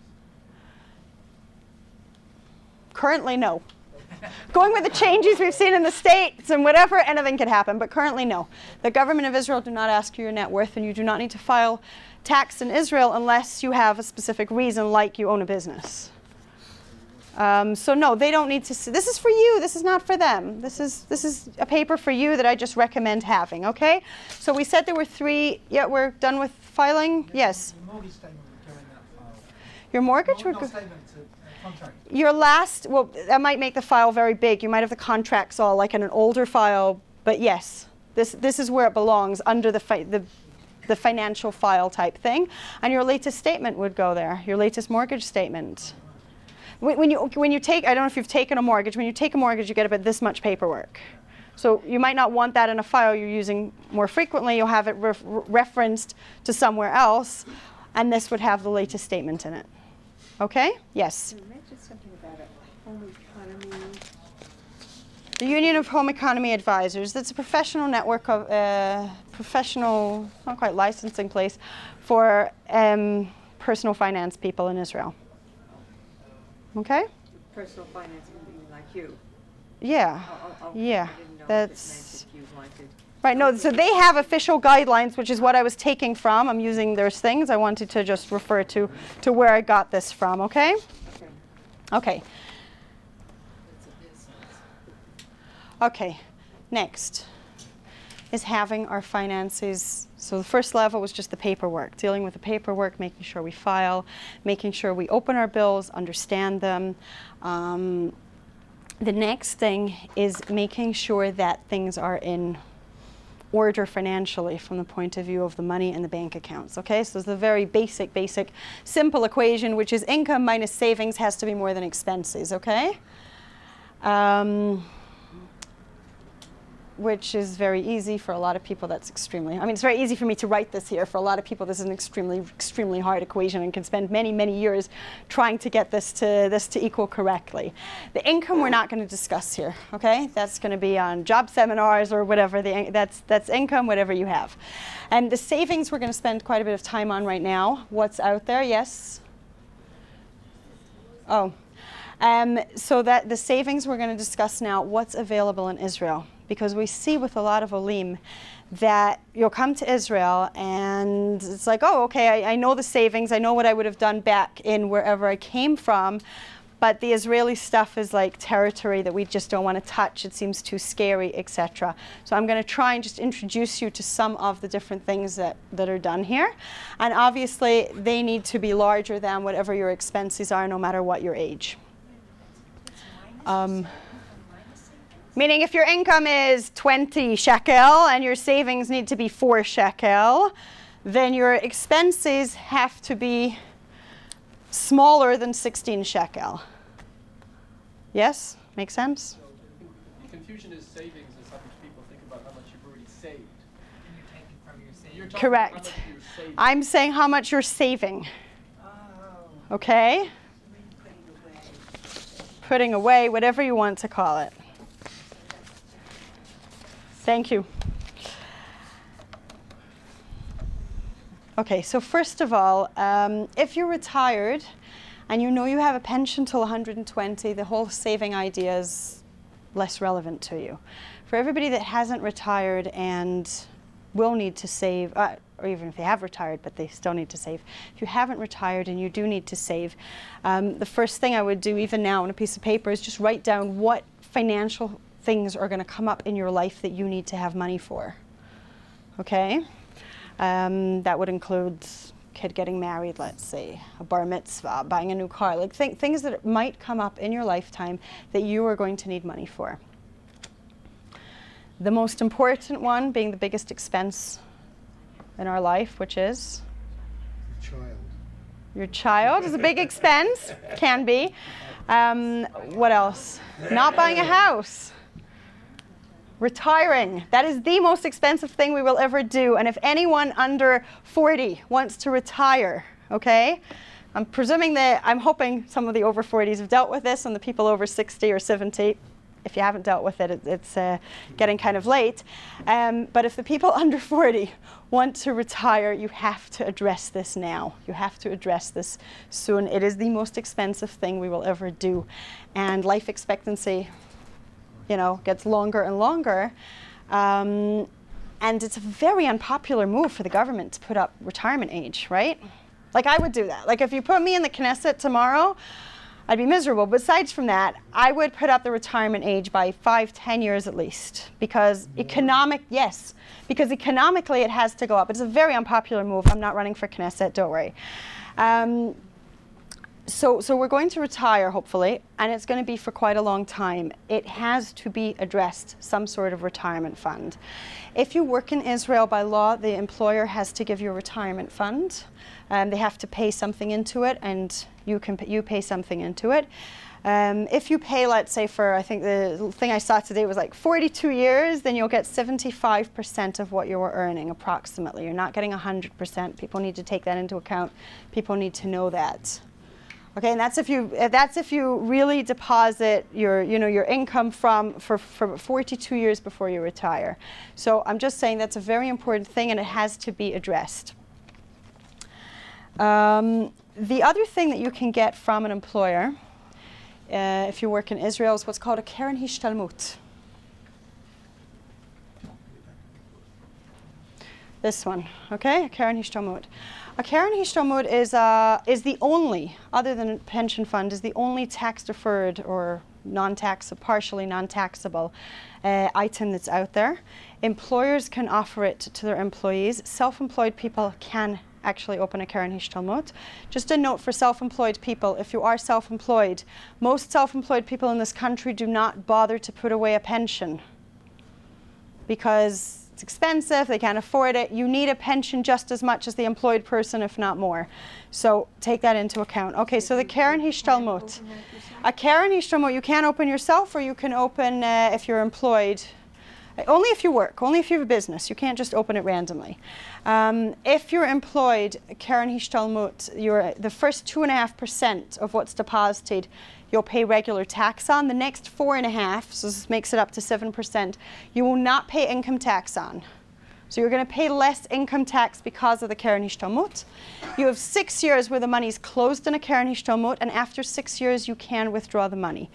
Currently, no. Going with the changes we've seen in the States and whatever, anything could happen, but currently, no. The government of Israel do not ask you your net worth, and you do not need to file tax in Israel unless you have a specific reason, like you own a business. So no, they don't need to see. This is for you. This is not for them. This is a paper for you that I just recommend having, okay? So we said there were 3. Yeah, we're done with filing? Yes. The mortgage statement would go in that file. Your mortgage would go... Contract. Your last, well, that might make the file very big. You might have the contracts all like in an older file, but yes, this is where it belongs, under the financial file type thing. And your latest statement would go there, your latest mortgage statement. When you take, I don't know if you've taken a mortgage, when you take a mortgage, you get about this much paperwork. So you might not want that in a file you're using more frequently. You'll have it referenced to somewhere else, and this would have the latest statement in it. Okay? Yes? You mentioned something about a home economy. The Union of Home Economy Advisors. That's a professional network of professional, not quite licensing place, for personal finance people in Israel. Okay? Personal finance, like you. Yeah. Yeah. I didn't know That's... if you wanted. Right, no, so they have official guidelines, which is what I was taking from. I'm using their things. I wanted to just refer to where I got this from, okay? Okay. Okay, next is having our finances. So the first level was just the paperwork, dealing with the paperwork, making sure we file, making sure we open our bills, understand them. The next thing is making sure that things are in order financially from the point of view of the money and the bank accounts. Okay, so it's the very basic, simple equation, which is income minus savings has to be more than expenses. Okay, which is very easy for a lot of people. That's extremely, I mean, it's very easy for me to write this here. For a lot of people, this is an extremely hard equation and can spend many years trying to get this to equal correctly. The income we're not going to discuss here, okay? That's going to be on job seminars or whatever. That's income, whatever you have. And the savings we're going to spend quite a bit of time on right now. What's out there? Yes? Oh. So that the savings we're going to discuss now, what's available in Israel. Because we see with a lot of Olim that you'll come to Israel and it's like, oh, okay, I know the savings, I know what I would have done back in wherever I came from, but the Israeli stuff is like territory that we just don't want to touch. It seems too scary, etc. So I'm going to try and just introduce you to some of the different things that are done here. And obviously, they need to be larger than whatever your expenses are, no matter what your age. Meaning if your income is 20 shekel and your savings need to be 4 shekel, then your expenses have to be smaller than 16 shekel. Yes? Makes sense? So the confusion is savings is how much people think about how much you've already saved. And you're taking from your savings. You're talking Correct. about how much you're saving. I'm saying how much you're saving. Oh. Okay? putting away, whatever you want to call it. Thank you. Okay, so first of all, if you're retired and you know you have a pension till 120, the whole saving idea is less relevant to you. For everybody that hasn't retired and will need to save, or even if they have retired but they still need to save, if you haven't retired and you do need to save, the first thing I would do even now on a piece of paper is just write down what financial things are going to come up in your life that you need to have money for. Okay? That would include kid getting married, let's say, a bar mitzvah, buying a new car, like things that might come up in your lifetime that you are going to need money for. The most important one being the biggest expense in our life, which is? Your child. Your child is a big expense, can be. What else? Not buying a house. Retiring. That is the most expensive thing we will ever do. And if anyone under 40 wants to retire, okay? I'm presuming that, I'm hoping some of the over 40s have dealt with this, and the people over 60 or 70, if you haven't dealt with it, it's getting kind of late. But if the people under 40 want to retire, you have to address this now. You have to address this soon. It is the most expensive thing we will ever do. And life expectancy, you know, gets longer and longer. And it's a very unpopular move for the government to put up retirement age, right? Like, I would do that. Like, if you put me in the Knesset tomorrow, I'd be miserable. Besides from that, I would put up the retirement age by 5-10 years at least, because because economically it has to go up. It's a very unpopular move. I'm not running for Knesset, don't worry. So we're going to retire, hopefully, and it's going to be for quite a long time. It has to be addressed, some sort of retirement fund. If you work in Israel, by law, the employer has to give you a retirement fund. They have to pay something into it, and you pay something into it. If you pay, let's say, for, I think the thing I saw today was like 42 years, then you'll get 75% of what you were earning, approximately. You're not getting 100%. People need to take that into account. People need to know that. Okay, and that's if you really deposit your income for 42 years before you retire. So I'm just saying that's a very important thing, and it has to be addressed. The other thing that you can get from an employer, if you work in Israel, is what's called a Keren Hishtalmut. This one, okay, a Keren Hishtalmut. A Keren Hishtalmut is the only, other than a pension fund, is the only tax-deferred or partially non-taxable item that's out there. Employers can offer it to their employees. Self-employed people can actually open a Keren Hishtalmut. Just a note for self-employed people, if you are self-employed, most self-employed people in this country do not bother to put away a pension because it's expensive, they can't afford it. You need a pension just as much as the employed person, if not more. So take that into account. Okay, so the Keren Hishtalmut. A Keren Hishtalmut you can open yourself, or you can open if you're employed. Only if you work, only if you have a business. You can't just open it randomly. If you're employed, Keren Hishtalmut, the first 2.5% of what's deposited, you'll pay regular tax on. The next 4.5%, so this makes it up to 7%, you will not pay income tax on. So you're going to pay less income tax because of the Keren Hishtalmut. You have 6 years where the money is closed in a Keren Hishtalmut, and after 6 years you can withdraw the money.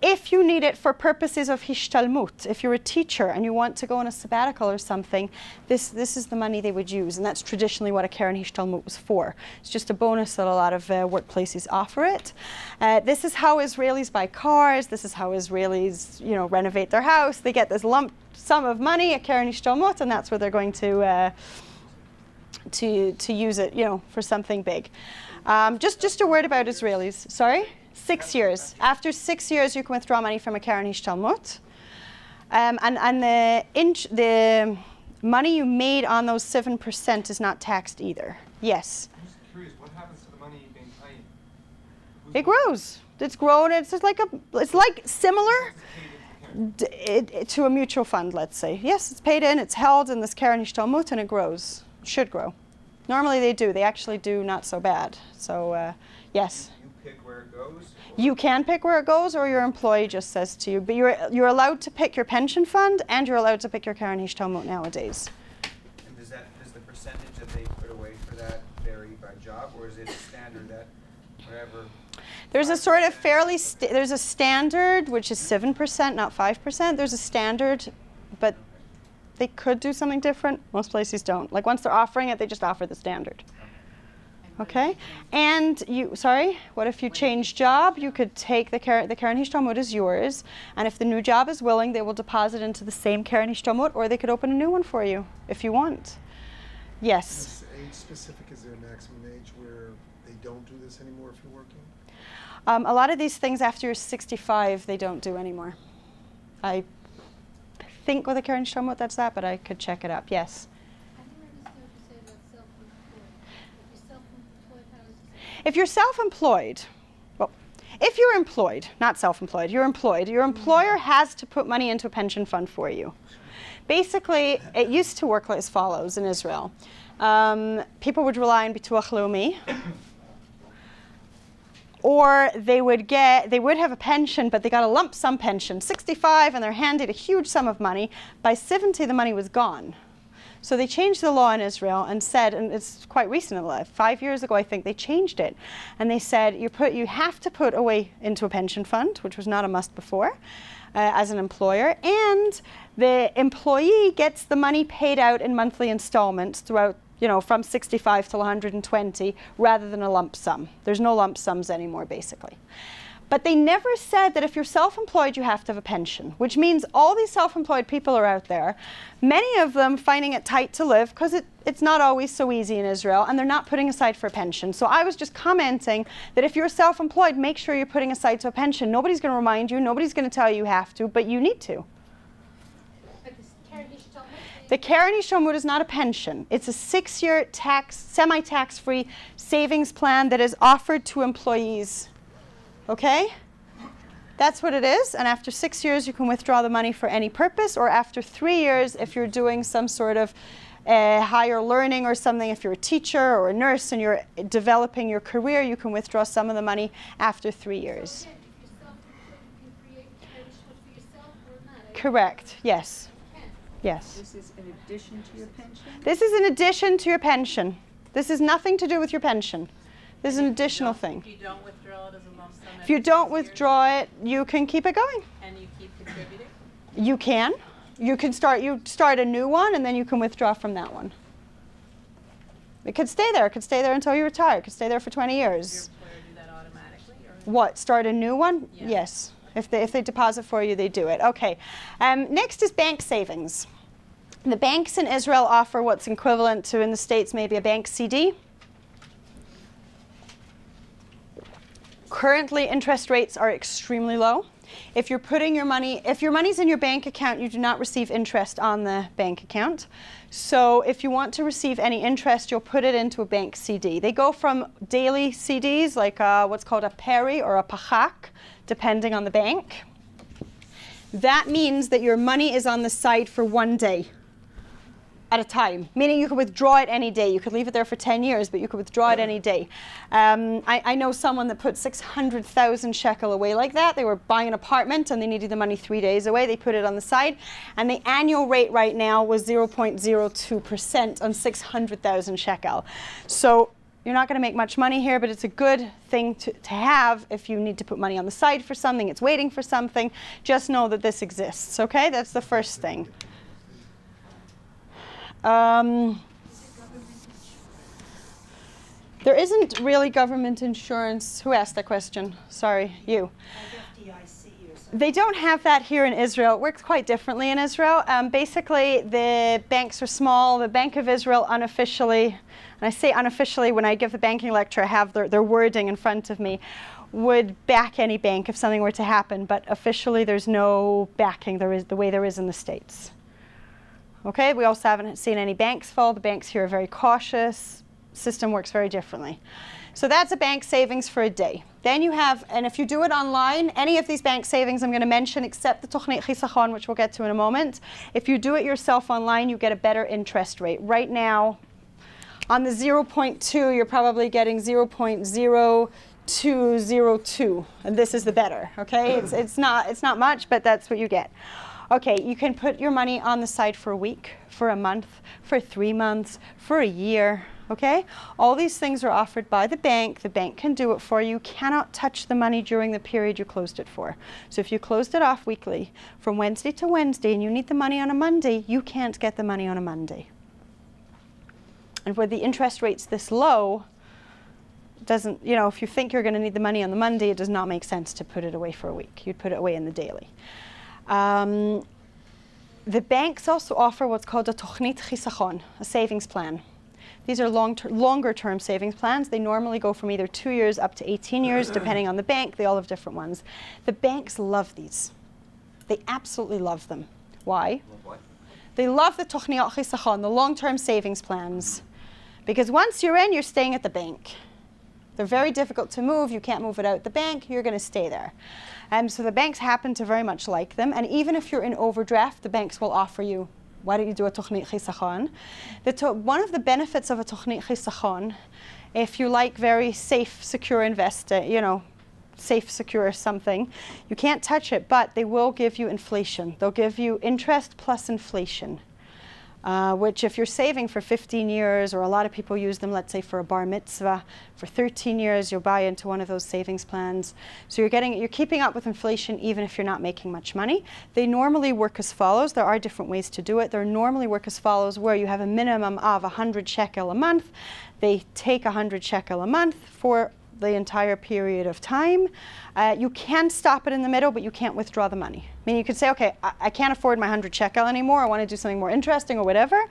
If you need it for purposes of Hishtalmut, if you're a teacher and you want to go on a sabbatical or something, this is the money they would use, and that's traditionally what a Keren Hishtalmut was for. It's just a bonus that a lot of workplaces offer it. This is how Israelis buy cars. This is how Israelis, renovate their house. They get this lump sum of money, a Keren Hishtalmut, and that's where they're going to use it, for something big. Just a word about Israelis. Sorry. 6 years. After 6 years, you can withdraw money from a Keren Hishtalmut. And the money you made on those 7% is not taxed either. Yes? I'm just curious, what happens to the money being paid? It grows. It's grown. It's like similar to a mutual fund, let's say. Yes, it's paid in, it's held in this Keren Hishtalmut, and it grows. It should grow. Normally they do. They actually do not so bad. So, yes? You pick where it goes? You can pick where it goes, or your employee just says to you. But you're allowed to pick your pension fund, and you're allowed to pick your Karen Hishtalmut nowadays. And does the percentage that they put away for that vary by job, or is it standard that whatever? There's a sort of fairly, there's a standard, which is 7%, not 5%. There's a standard, but they could do something different. Most places don't. Like once they're offering it, they just offer the standard. Okay? And what if you change job? You could take the Karen Hishtalmut is yours, and if the new job is willing, they will deposit into the same Karen Hishtalmut, or they could open a new one for you if you want. Yes? Is age specific? Is there a maximum age where they don't do this anymore if you're working? A lot of these things after you're 65, they don't do anymore. I think with a Karen Hishtalmut that's that, but I could check it up. Yes? If you're self-employed, well, if you're employed, not self-employed, you're employed, your employer has to put money into a pension fund for you. Basically, it used to work as follows in Israel. People would rely on Bituach Leumi, or they would have a pension, but they got a lump sum pension, 65, and they're handed a huge sum of money. By 70, the money was gone. So they changed the law in Israel and said, and it's quite recent, 5 years ago I think, they changed it. And they said you have to put away into a pension fund, which was not a must before, as an employer, and the employee gets the money paid out in monthly installments throughout, from 65 till 120, rather than a lump sum. There's no lump sums anymore, basically. But they never said that if you're self-employed, you have to have a pension, which means all these self-employed people are out there, many of them finding it tight to live because it's not always so easy in Israel, and they're not putting aside for a pension. So I was just commenting that if you're self-employed, make sure you're putting aside to a pension. Nobody's going to remind you, nobody's going to tell you have to, but you need to. The Karen Hishtalmut is not a pension. It's a 6-year semi-tax-free savings plan that is offered to employees. Okay? That's what it is, and after 6 years you can withdraw the money for any purpose, or after 3 years if you're doing some sort of higher learning or something, if you're a teacher or a nurse and you're developing your career, you can withdraw some of the money after 3 years. Correct, yes. Yes. This is in addition to your pension? This is in addition to your pension. This has nothing to do with your pension. This is an additional thing. If you don't withdraw it as a lump sum, if you don't withdraw it, you can keep it going. And you keep contributing? You can. You start a new one, and then you can withdraw from that one. It could stay there. It could stay there until you retire. It could stay there for 20 years. Does your employer do that automatically? Or what? Start a new one? Yeah. Yes. If they deposit for you, they do it. Okay. Next is bank savings. The banks in Israel offer what's equivalent to, in the States, maybe a bank CD. Currently, interest rates are extremely low. If you're putting your money, if your money's in your bank account, you do not receive interest on the bank account. So if you want to receive any interest, you'll put it into a bank CD. They go from daily CDs, like what's called a peri or a pachak, depending on the bank. That means that your money is on the side for 1 day at a time, meaning you could withdraw it any day. You could leave it there for 10 years, but you could withdraw it any day. I know someone that put 600,000 shekel away like that. They were buying an apartment and they needed the money 3 days away. They put it on the side, and the annual rate right now was 0.02% on 600,000 shekel. So you're not going to make much money here, but it's a good thing to have if you need to put money on the side for something, it's waiting for something. Just know that this exists, okay? That's the first thing. There isn't really government insurance. Who asked that question? Sorry, you. They don't have that here in Israel. It works quite differently in Israel. Basically, the banks are small. The Bank of Israel unofficially, and I say unofficially when I give the banking lecture, I have their wording in front of me, would back any bank if something were to happen. But officially, there's no backing the way there is in the States. Okay, we also haven't seen any banks fall. The banks here are very cautious. System works very differently. So that's a bank savings for a day. Then you have, and if you do it online, any of these bank savings I'm going to mention except the Tochnit Chisachon, which we'll get to in a moment. If you do it yourself online, you get a better interest rate. Right now, on the 0.2, you're probably getting 0.02 202, and this is the better. Okay, it's not much, but that's what you get. Okay, you can put your money on the side for a week, for a month, for 3 months, for a year. Okay, all these things are offered by the bank. The bank can do it for you. You cannot touch the money during the period you closed it for. So if you closed it off weekly from Wednesday to Wednesday and you need the money on a Monday, you can't get the money on a Monday. And with the interest rates this low, doesn't, you know, if you think you're going to need the money on the Monday, it does not make sense to put it away for a week. You'd put it away in the daily. The banks also offer what's called a Tochnit Chisachon, a savings plan. These are longer term savings plans. They normally go from either 2 years up to 18 years, depending on the bank. They all have different ones. The banks love these. They absolutely love them. Why? What? They love the Tochnit Chisachon, the long-term savings plans. Because once you're in, you're staying at the bank. They're very difficult to move. You can't move it out the bank. You're going to stay there. So the banks happen to very much like them. And even if you're in overdraft, the banks will offer you, why don't you do a Tochnit Chisachon? One of the benefits of a Tochnit Chisachon, if you like very safe, secure investing, you know, safe, secure something, you can't touch it, but they will give you inflation. They'll give you interest plus inflation. Which if you're saving for 15 years, or a lot of people use them, let's say for a bar mitzvah, for 13 years, you'll buy into one of those savings plans. So you're keeping up with inflation even if you're not making much money. They normally work as follows. There are different ways to do it. They normally work as follows, where you have a minimum of 100 shekel a month. They take 100 shekel a month for the entire period of time. You can stop it in the middle, but you can't withdraw the money. I mean, you could say, okay, I can't afford my 100 shekel anymore. I want to do something more interesting or whatever.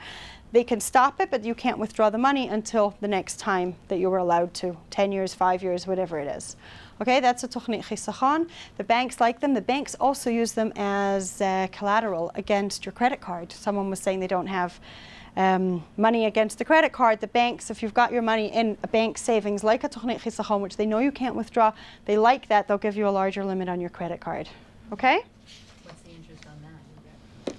They can stop it, but you can't withdraw the money until the next time that you were allowed to, 10 years, 5 years, whatever it is. Okay, that's a Tochnit Chisachon. The banks like them. The banks also use them as collateral against your credit card. Someone was saying they don't have money against the credit card. The banks, if you've got your money in a bank savings like a Tochnit Chisachon, which they know you can't withdraw, they like that. They'll give you a larger limit on your credit card. Okay? What's the interest on that?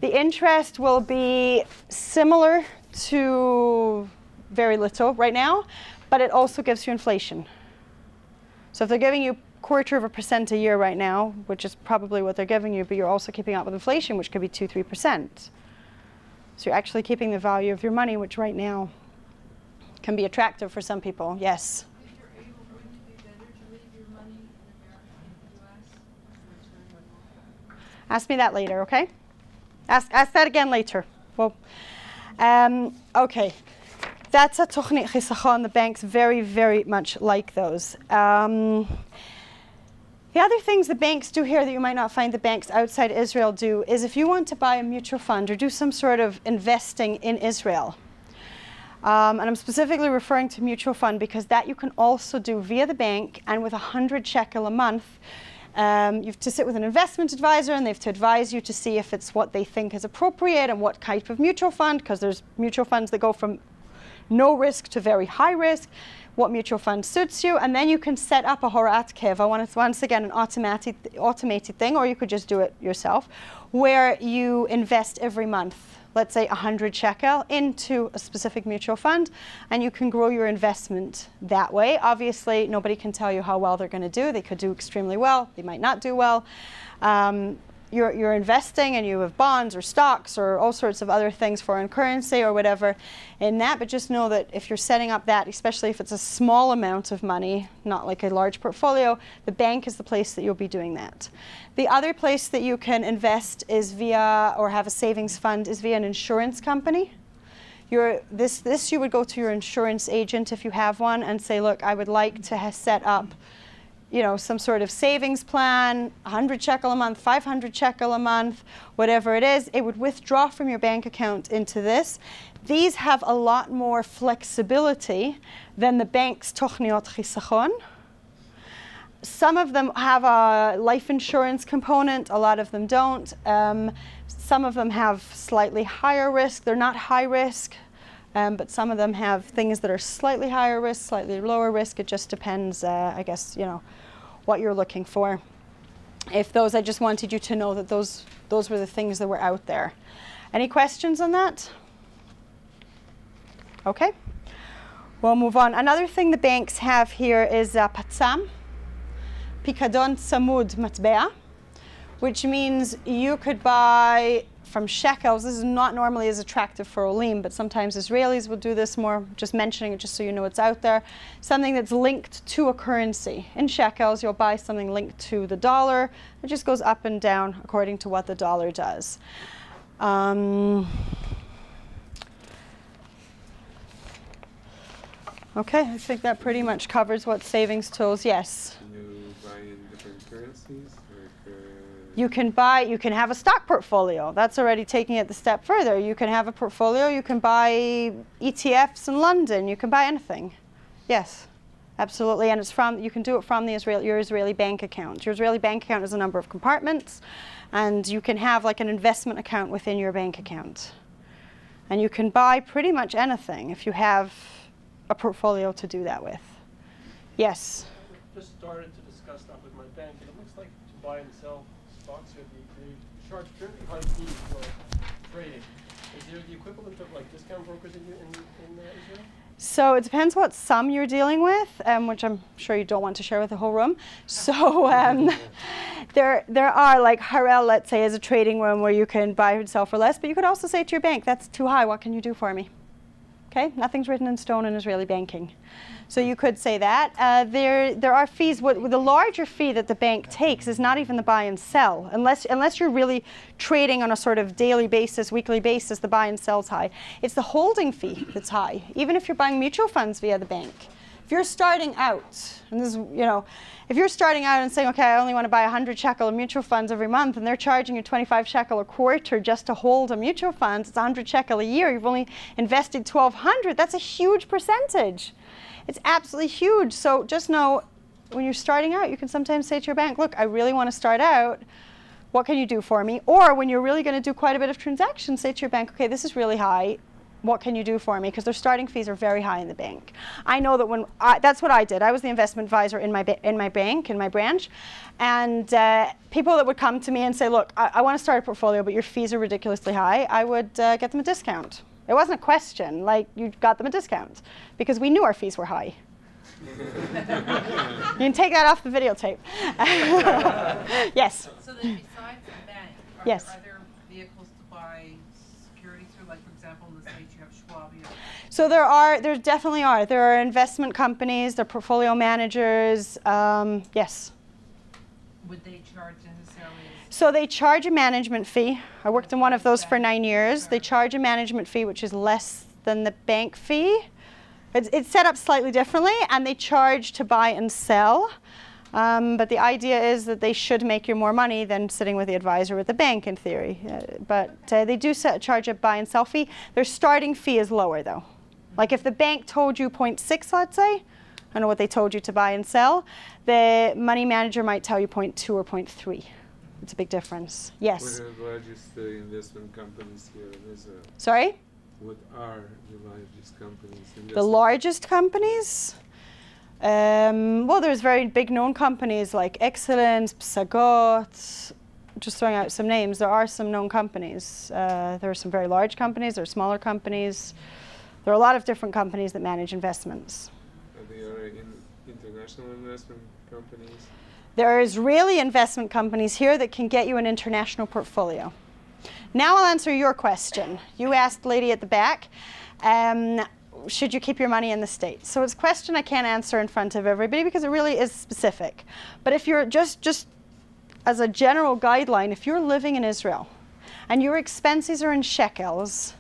The interest will be similar to very little right now, but it also gives you inflation. So if they're giving you 0.25% a year right now, which is probably what they're giving you, but you're also keeping up with inflation, which could be 2-3%. So you're actually keeping the value of your money, which right now can be attractive for some people. Yes? If you're able, wouldn't it be better to leave your money in America, in the US? Ask me that later, okay? Ask that again later. Well, okay. That's a Tochnit Chisachon. The banks very, very much like those. The other things the banks do here that you might not find the banks outside Israel do is if you want to buy a mutual fund or do some sort of investing in Israel, and I'm specifically referring to mutual fund because that you can also do via the bank, and with 100 shekel a month, you have to sit with an investment advisor and they have to advise you to see if it's what they think is appropriate and what type of mutual fund, because there's mutual funds that go from no risk to very high risk, what mutual fund suits you, and then you can set up a horat keva, once again an automated thing, or you could just do it yourself, where you invest every month, let's say 100 shekel into a specific mutual fund, and you can grow your investment that way. Obviously, nobody can tell you how well they're going to do. They could do extremely well. They might not do well. You're investing and you have bonds or stocks or all sorts of other things, foreign currency or whatever in that, but just know that if you're setting up that, especially if it's a small amount of money, not like a large portfolio, the bank is the place that you'll be doing that. The other place that you can invest is via, or have a savings fund, is via an insurance company. This you would go to your insurance agent if you have one and say, look, I would like to set up, you know, some sort of savings plan, 100 shekel a month, 500 shekel a month, whatever it is. It would withdraw from your bank account into this. These have a lot more flexibility than the bank's Tochnit Chisachon. Some of them have a life insurance component, a lot of them don't. Some of them have slightly higher risk. They're not high risk, but some of them have things that are slightly higher risk, slightly lower risk. It just depends, I guess, you know, what you're looking for. If those, I just wanted you to know that those were the things that were out there. Any questions on that? Okay. We'll move on. Another thing the banks have here is patsam, pikadon samud matbea, which means you could buy from shekels. This is not normally as attractive for olim, but sometimes Israelis will do this more, just mentioning it just so you know it's out there. Something that's linked to a currency. In shekels, you'll buy something linked to the dollar. It just goes up and down according to what the dollar does. Okay, I think that pretty much covers what savings tools. Yes? Can you buy in different currencies? You can have a stock portfolio. That's already taking it the step further. You can have a portfolio, you can buy ETFs in London, you can buy anything. Yes, absolutely, and you can do it from your Israeli bank account. Your Israeli bank account has a number of compartments, and you can have like an investment account within your bank account. And you can buy pretty much anything if you have a portfolio to do that with. Yes? I just started to discuss that with my bank, and it looks like to buy and sell stocks here, they charge fairly high fees for trading. Is there the equivalent of like discount brokers in Israel? So it depends what sum you're dealing with, which I'm sure you don't want to share with the whole room. So there are, like Harel, let's say, is a trading room where you can buy and sell for less, but you could also say to your bank, that's too high, what can you do for me? Okay, nothing's written in stone in Israeli banking. So you could say that. There are fees. The larger fee that the bank takes is not even the buy and sell. Unless you're really trading on a sort of daily basis, weekly basis, the buy and sell's high. It's the holding fee that's high, even if you're buying mutual funds via the bank. If you're starting out, and this is, if you're starting out and saying, okay, I only want to buy 100 shekel of mutual funds every month, and they're charging you 25 shekel a quarter just to hold a mutual fund, it's 100 shekel a year, you've only invested 1,200, that's a huge percentage. It's absolutely huge. So just know, when you're starting out, you can sometimes say to your bank, look, I really want to start out, what can you do for me? Or when you're really going to do quite a bit of transactions, say to your bank, okay, this is really high. What can you do for me? Because their starting fees are very high in the bank. I know that that's what I did. I was the investment advisor in my bank, in my branch. And people that would come to me and say, look, I want to start a portfolio, but your fees are ridiculously high, I would get them a discount. It wasn't a question, like you got them a discount, because we knew our fees were high. You can take that off the videotape. Yes? So then besides the bank, yes. Are there vehicles to buy securities through? Like, for example, in the States you have Schwab. So there definitely are. There are investment companies, there are portfolio managers, yes. Would they charge necessarily? So they charge a management fee. I worked in one of those for 9 years. They charge a management fee, which is less than the bank fee. It's set up slightly differently, and they charge to buy and sell. But the idea is that they should make you more money than sitting with the advisor with the bank, in theory. But they do charge a buy and sell fee. Their starting fee is lower, though. Like if the bank told you 0.6, let's say, I don't know what they told you to buy and sell, the money manager might tell you 0.2 or 0.3. It's a big difference. Yes? What are the largest investment companies here in Israel? Sorry? What are the largest companies? The largest companies? Well, there's very big known companies like Excellence, Psagot, just throwing out some names. There are some known companies. There are some very large companies, there are smaller companies. There are a lot of different companies that manage investments. Are there international investment companies? There are Israeli investment companies here that can get you an international portfolio. Now I'll answer your question. You asked, lady at the back, should you keep your money in the States? So it's a question I can't answer in front of everybody because it really is specific. But if you're just as a general guideline, if you're living in Israel and your expenses are in shekels,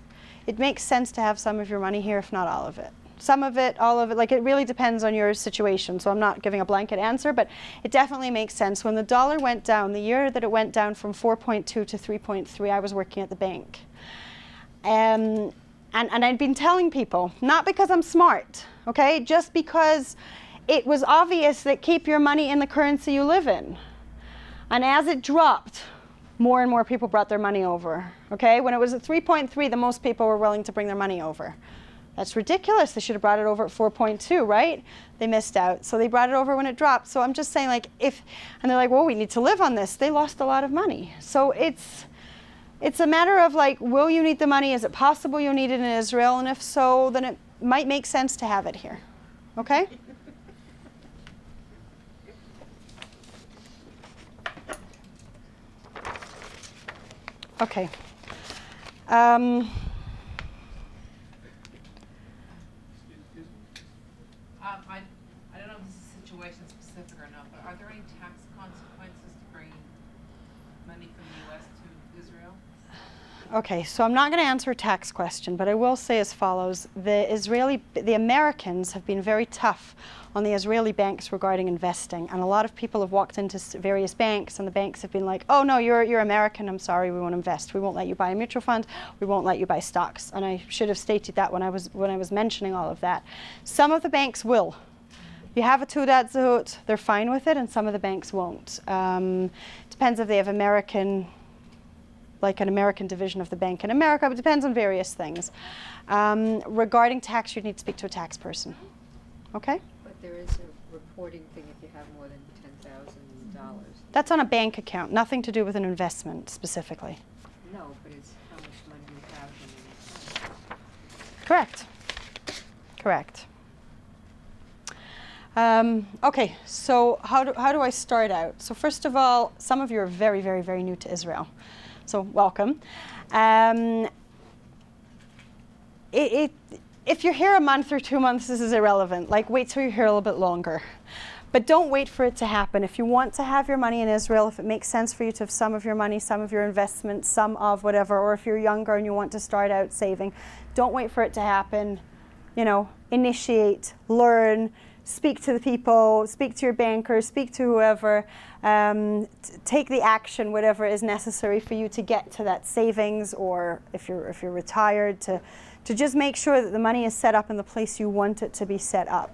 it makes sense to have some of your money here, if not all of it. Some of it, all of it, like it really depends on your situation. So I'm not giving a blanket answer, but it definitely makes sense. When the dollar went down, the year that it went down from 4.2 to 3.3, I was working at the bank. And I'd been telling people, not because I'm smart, okay, just because it was obvious that keep your money in the currency you live in. And as it dropped, more and more people brought their money over, okay? When it was at 3.3, the most people were willing to bring their money over. That's ridiculous. They should have brought it over at 4.2, right? They missed out. So they brought it over when it dropped. So I'm just saying, like, and they're like, well, we need to live on this. They lost a lot of money. So it's a matter of, like, will you need the money? Is it possible you'll need it in Israel? And if so, then might make sense to have it here. Okay? Okay. I don't know if this is situation specific or not, but are there any tax consequences to bringing money from the U.S. to Israel? Okay, so I'm not going to answer a tax question, but I will say as follows. The Americans have been very tough on the Israeli banks regarding investing, and a lot of people have walked into various banks, and the banks have been like, oh no, you're American, I'm sorry, we won't invest. We won't let you buy a mutual fund, we won't let you buy stocks. And I should have stated that when I was mentioning all of that. Some of the banks will. You have a Teudat Zehut, they're fine with it, and some of the banks won't. Depends if they have like an American division of the bank in America, but it depends on various things. Regarding tax, you'd need to speak to a tax person. Okay? But there is a reporting thing if you have more than $10,000. That's on a bank account, nothing to do with an investment specifically. No, but it's how much money you have in the account. Correct. Correct. Okay, so how do I start out? So first of all, some of you are very, very, very new to Israel. So welcome. If you're here a month or 2 months, this is irrelevant. Like, wait till you're here a little bit longer. But don't wait for it to happen. If you want to have your money in Israel, if it makes sense for you to have some of your money, some of your investments, some of whatever, or if you're younger and you want to start out saving, don't wait for it to happen. You know, initiate, learn, speak to the people, speak to your banker, speak to whoever, take the action, whatever is necessary for you to get to that savings, or if you're retired, to just make sure that the money is set up in the place you want it to be set up.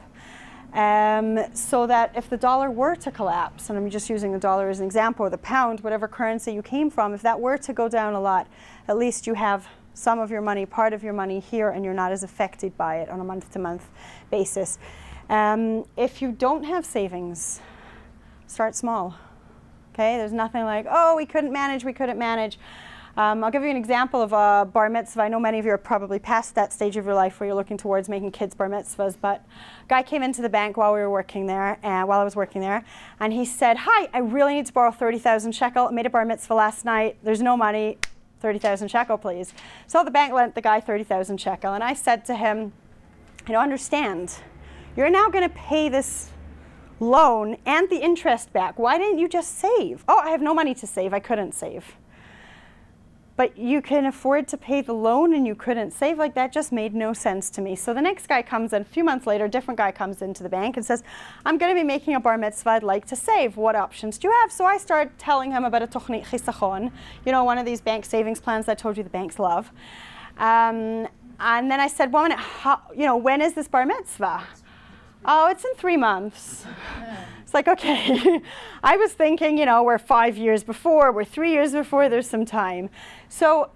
So that if the dollar were to collapse, and I'm just using the dollar as an example, or the pound, whatever currency you came from, if that were to go down a lot, at least you have some of your money, part of your money here, and you're not as affected by it on a month-to-month basis. If you don't have savings, start small. Okay, there's nothing like, oh, we couldn't manage. I'll give you an example of a bar mitzvah. I know many of you are probably past that stage of your life where you're looking towards making kids bar mitzvahs, but a guy came into the bank while I was working there, and he said, hi, I really need to borrow 30,000 shekel. I made a bar mitzvah last night. There's no money. 30,000 shekel, please. So the bank lent the guy 30,000 shekel, and I said to him, I don't understand. You're now going to pay this loan and the interest back. Why didn't you just save? Oh, I have no money to save. I couldn't save. But you can afford to pay the loan and you couldn't save? Like, that just made no sense to me. So the next guy comes in, a few months later, a different guy comes into the bank and says, I'm going to be making a bar mitzvah. I'd like to save. What options do you have? So I started telling him about a Tochnit Chisachon, you know, one of these bank savings plans that I told you the banks love. And then I said, well, when is this bar mitzvah? Oh, it's in 3 months. It's like, okay. I was thinking, you know, we're 5 years before, we're 3 years before, there's some time. So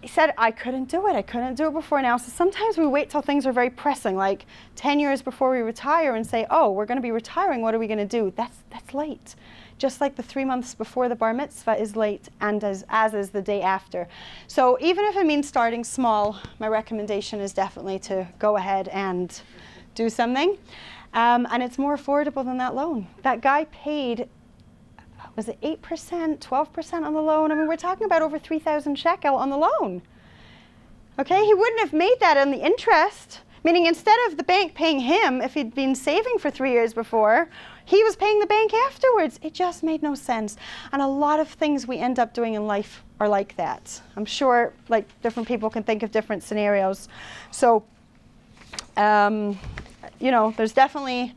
he said, I couldn't do it. I couldn't do it before now. So sometimes we wait till things are very pressing, like 10 years before we retire and say, oh, we're going to be retiring. What are we going to do? That's late. Just like the 3 months before the bar mitzvah is late, and as is the day after. So even if it means starting small, my recommendation is definitely to go ahead and do something. And it's more affordable than that loan. That guy paid, was it 8%, 12% on the loan? I mean, we're talking about over 3,000 shekel on the loan. Okay, he wouldn't have made that on the interest, meaning instead of the bank paying him, if he'd been saving for 3 years before, he was paying the bank afterwards. It just made no sense. And a lot of things we end up doing in life are like that. I'm sure like different people can think of different scenarios. So, you know, there's definitely,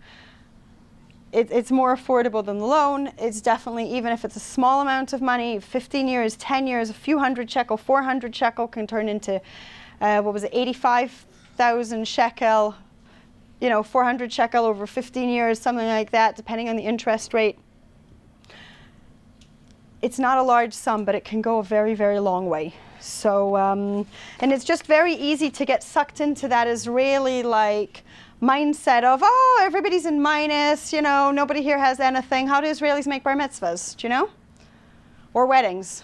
it's more affordable than the loan. It's definitely, even if it's a small amount of money, 15 years, 10 years, a few hundred shekel, 400 shekel can turn into, 85,000 shekel, you know, 400 shekel over 15 years, something like that, depending on the interest rate. It's not a large sum, but it can go a very, very long way. So, and it's just very easy to get sucked into that Israeli, like, mindset of, oh, everybody's in minus, you know, nobody here has anything. How do Israelis make bar mitzvahs? Do you know? Or weddings?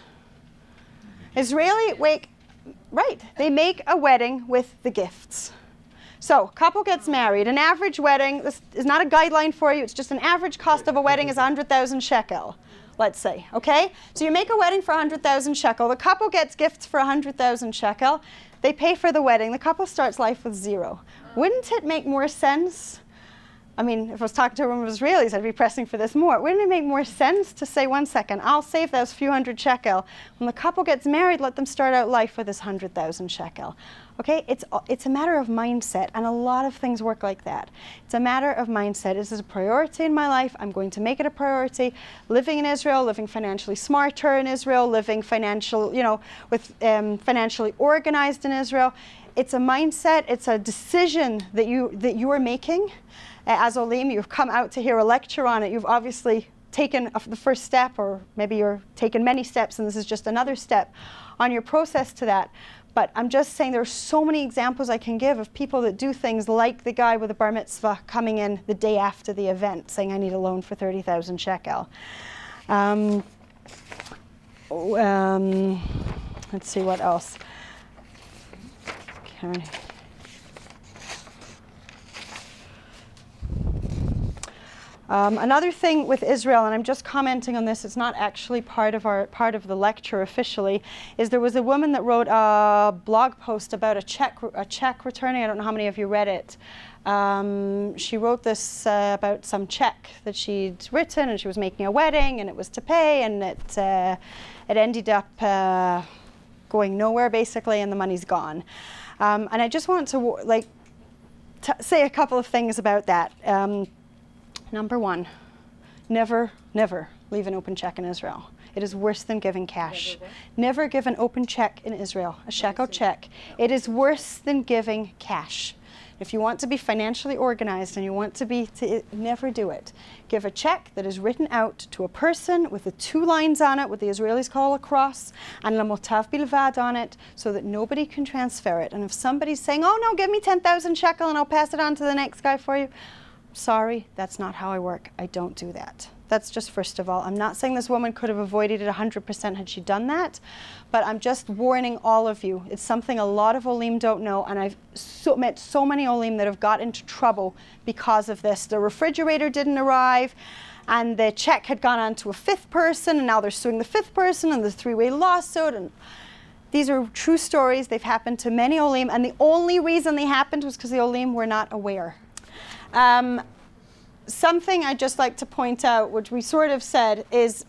Right, they make a wedding with the gifts. So, couple gets married. An average wedding, this is not a guideline for you, it's just an average cost of a wedding is 100,000 shekel, let's say, okay? So you make a wedding for 100,000 shekel. The couple gets gifts for 100,000 shekel. They pay for the wedding. The couple starts life with 0. Wouldn't it make more sense? I mean, if I was talking to a woman of Israelis, I'd be pressing for this more. Wouldn't it make more sense to say, 1 second, I'll save those few hundred shekel. When the couple gets married, let them start out life with this 100,000 shekel. Okay, it's a matter of mindset, and a lot of things work like that. It's a matter of mindset. This is a priority in my life. I'm going to make it a priority. Living in Israel, living financially smarter in Israel, living financial, with financially organized in Israel. It's a mindset. It's a decision that you are making. As Olim, you've come out to hear a lecture on it. You've obviously taken the first step, or maybe you're taking many steps, and this is just another step on your process to that. But I'm just saying there are so many examples I can give of people that do things like the guy with the bar mitzvah coming in the day after the event saying, I need a loan for 30,000 shekel. Let's see what else. Okay. Another thing with Israel, and I'm just commenting on this, it's not actually part of the lecture officially, is there was a woman that wrote a blog post about a check returning. I don't know how many of you read it. She wrote this about some check that she'd written, and she was making a wedding, and it was to pay, and it ended up going nowhere basically, and the money's gone. And I just want to say a couple of things about that. Number 1, never leave an open check in Israel. It is worse than giving cash. Never give an open check in Israel, a shekel check. It is worse than giving cash. If you want to be financially organized and you want to never do it. Give a check that is written out to a person with the 2 lines on it, what the Israelis call a cross, and lamotav bilvad on it, so that nobody can transfer it. And if somebody's saying, oh no, give me 10,000 shekel and I'll pass it on to the next guy for you, sorry, that's not how I work. I don't do that. That's just first of all. I'm not saying this woman could have avoided it 100% had she done that, but I'm just warning all of you. It's something a lot of Olim don't know, and I've met so many Olim that have got into trouble because of this. The refrigerator didn't arrive, and the check had gone on to a 5th person, and now they're suing the 5th person, and the 3-way lawsuit. And these are true stories. They've happened to many Olim, and the only reason they happened was because the Olim were not aware. Something I'd just like to point out, which we sort of said, is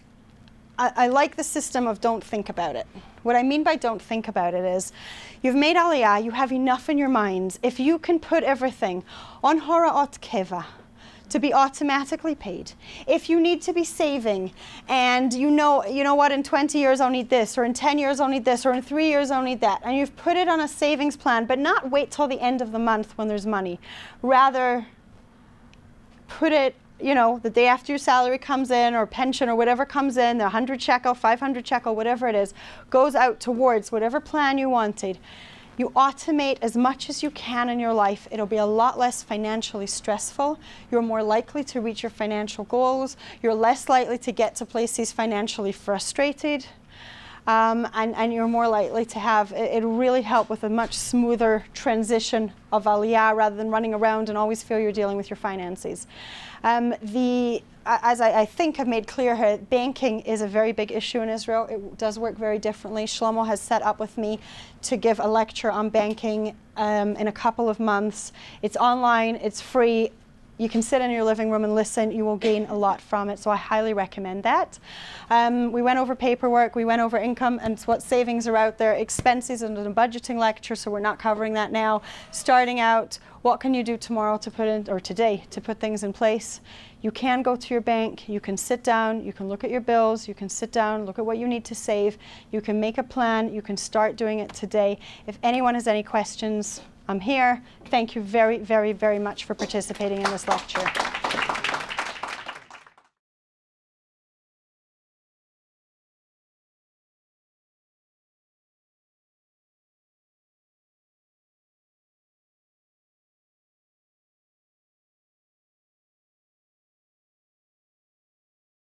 I like the system of don't think about it. What I mean by don't think about it is you've made Aliyah, you have enough in your minds. If you can put everything on Hora'ot Keva to be automatically paid, if you need to be saving and you know what, in 20 years I'll need this, or in 10 years I'll need this, or in 3 years I'll need that, and you've put it on a savings plan, but not wait till the end of the month when there's money. Rather, put it, the day after your salary comes in, or pension, or whatever comes in, the 100 shekel, 500 shekel, whatever it is, goes out towards whatever plan you wanted. You automate as much as you can in your life. It'll be a lot less financially stressful. You're more likely to reach your financial goals. You're less likely to get to places financially frustrated. And you're more likely to have, it'll really help with a much smoother transition of Aliyah rather than running around and always feel you're dealing with your finances. As I think I've made clear here, banking is a very big issue in Israel. It does work very differently. Shlomo has set up with me to give a lecture on banking in a couple of months. It's online, it's free. You can sit in your living room and listen. You will gain a lot from it, so I highly recommend that. We went over paperwork, we went over income and what savings are out there, expenses, and a budgeting lecture, so we're not covering that now. Starting out, what can you do tomorrow to put in, or today, to put things in place? You can go to your bank, you can sit down, you can look at your bills, you can sit down, look at what you need to save, you can make a plan, you can start doing it today. If anyone has any questions, I'm here. Thank you very, very, very much for participating in this lecture.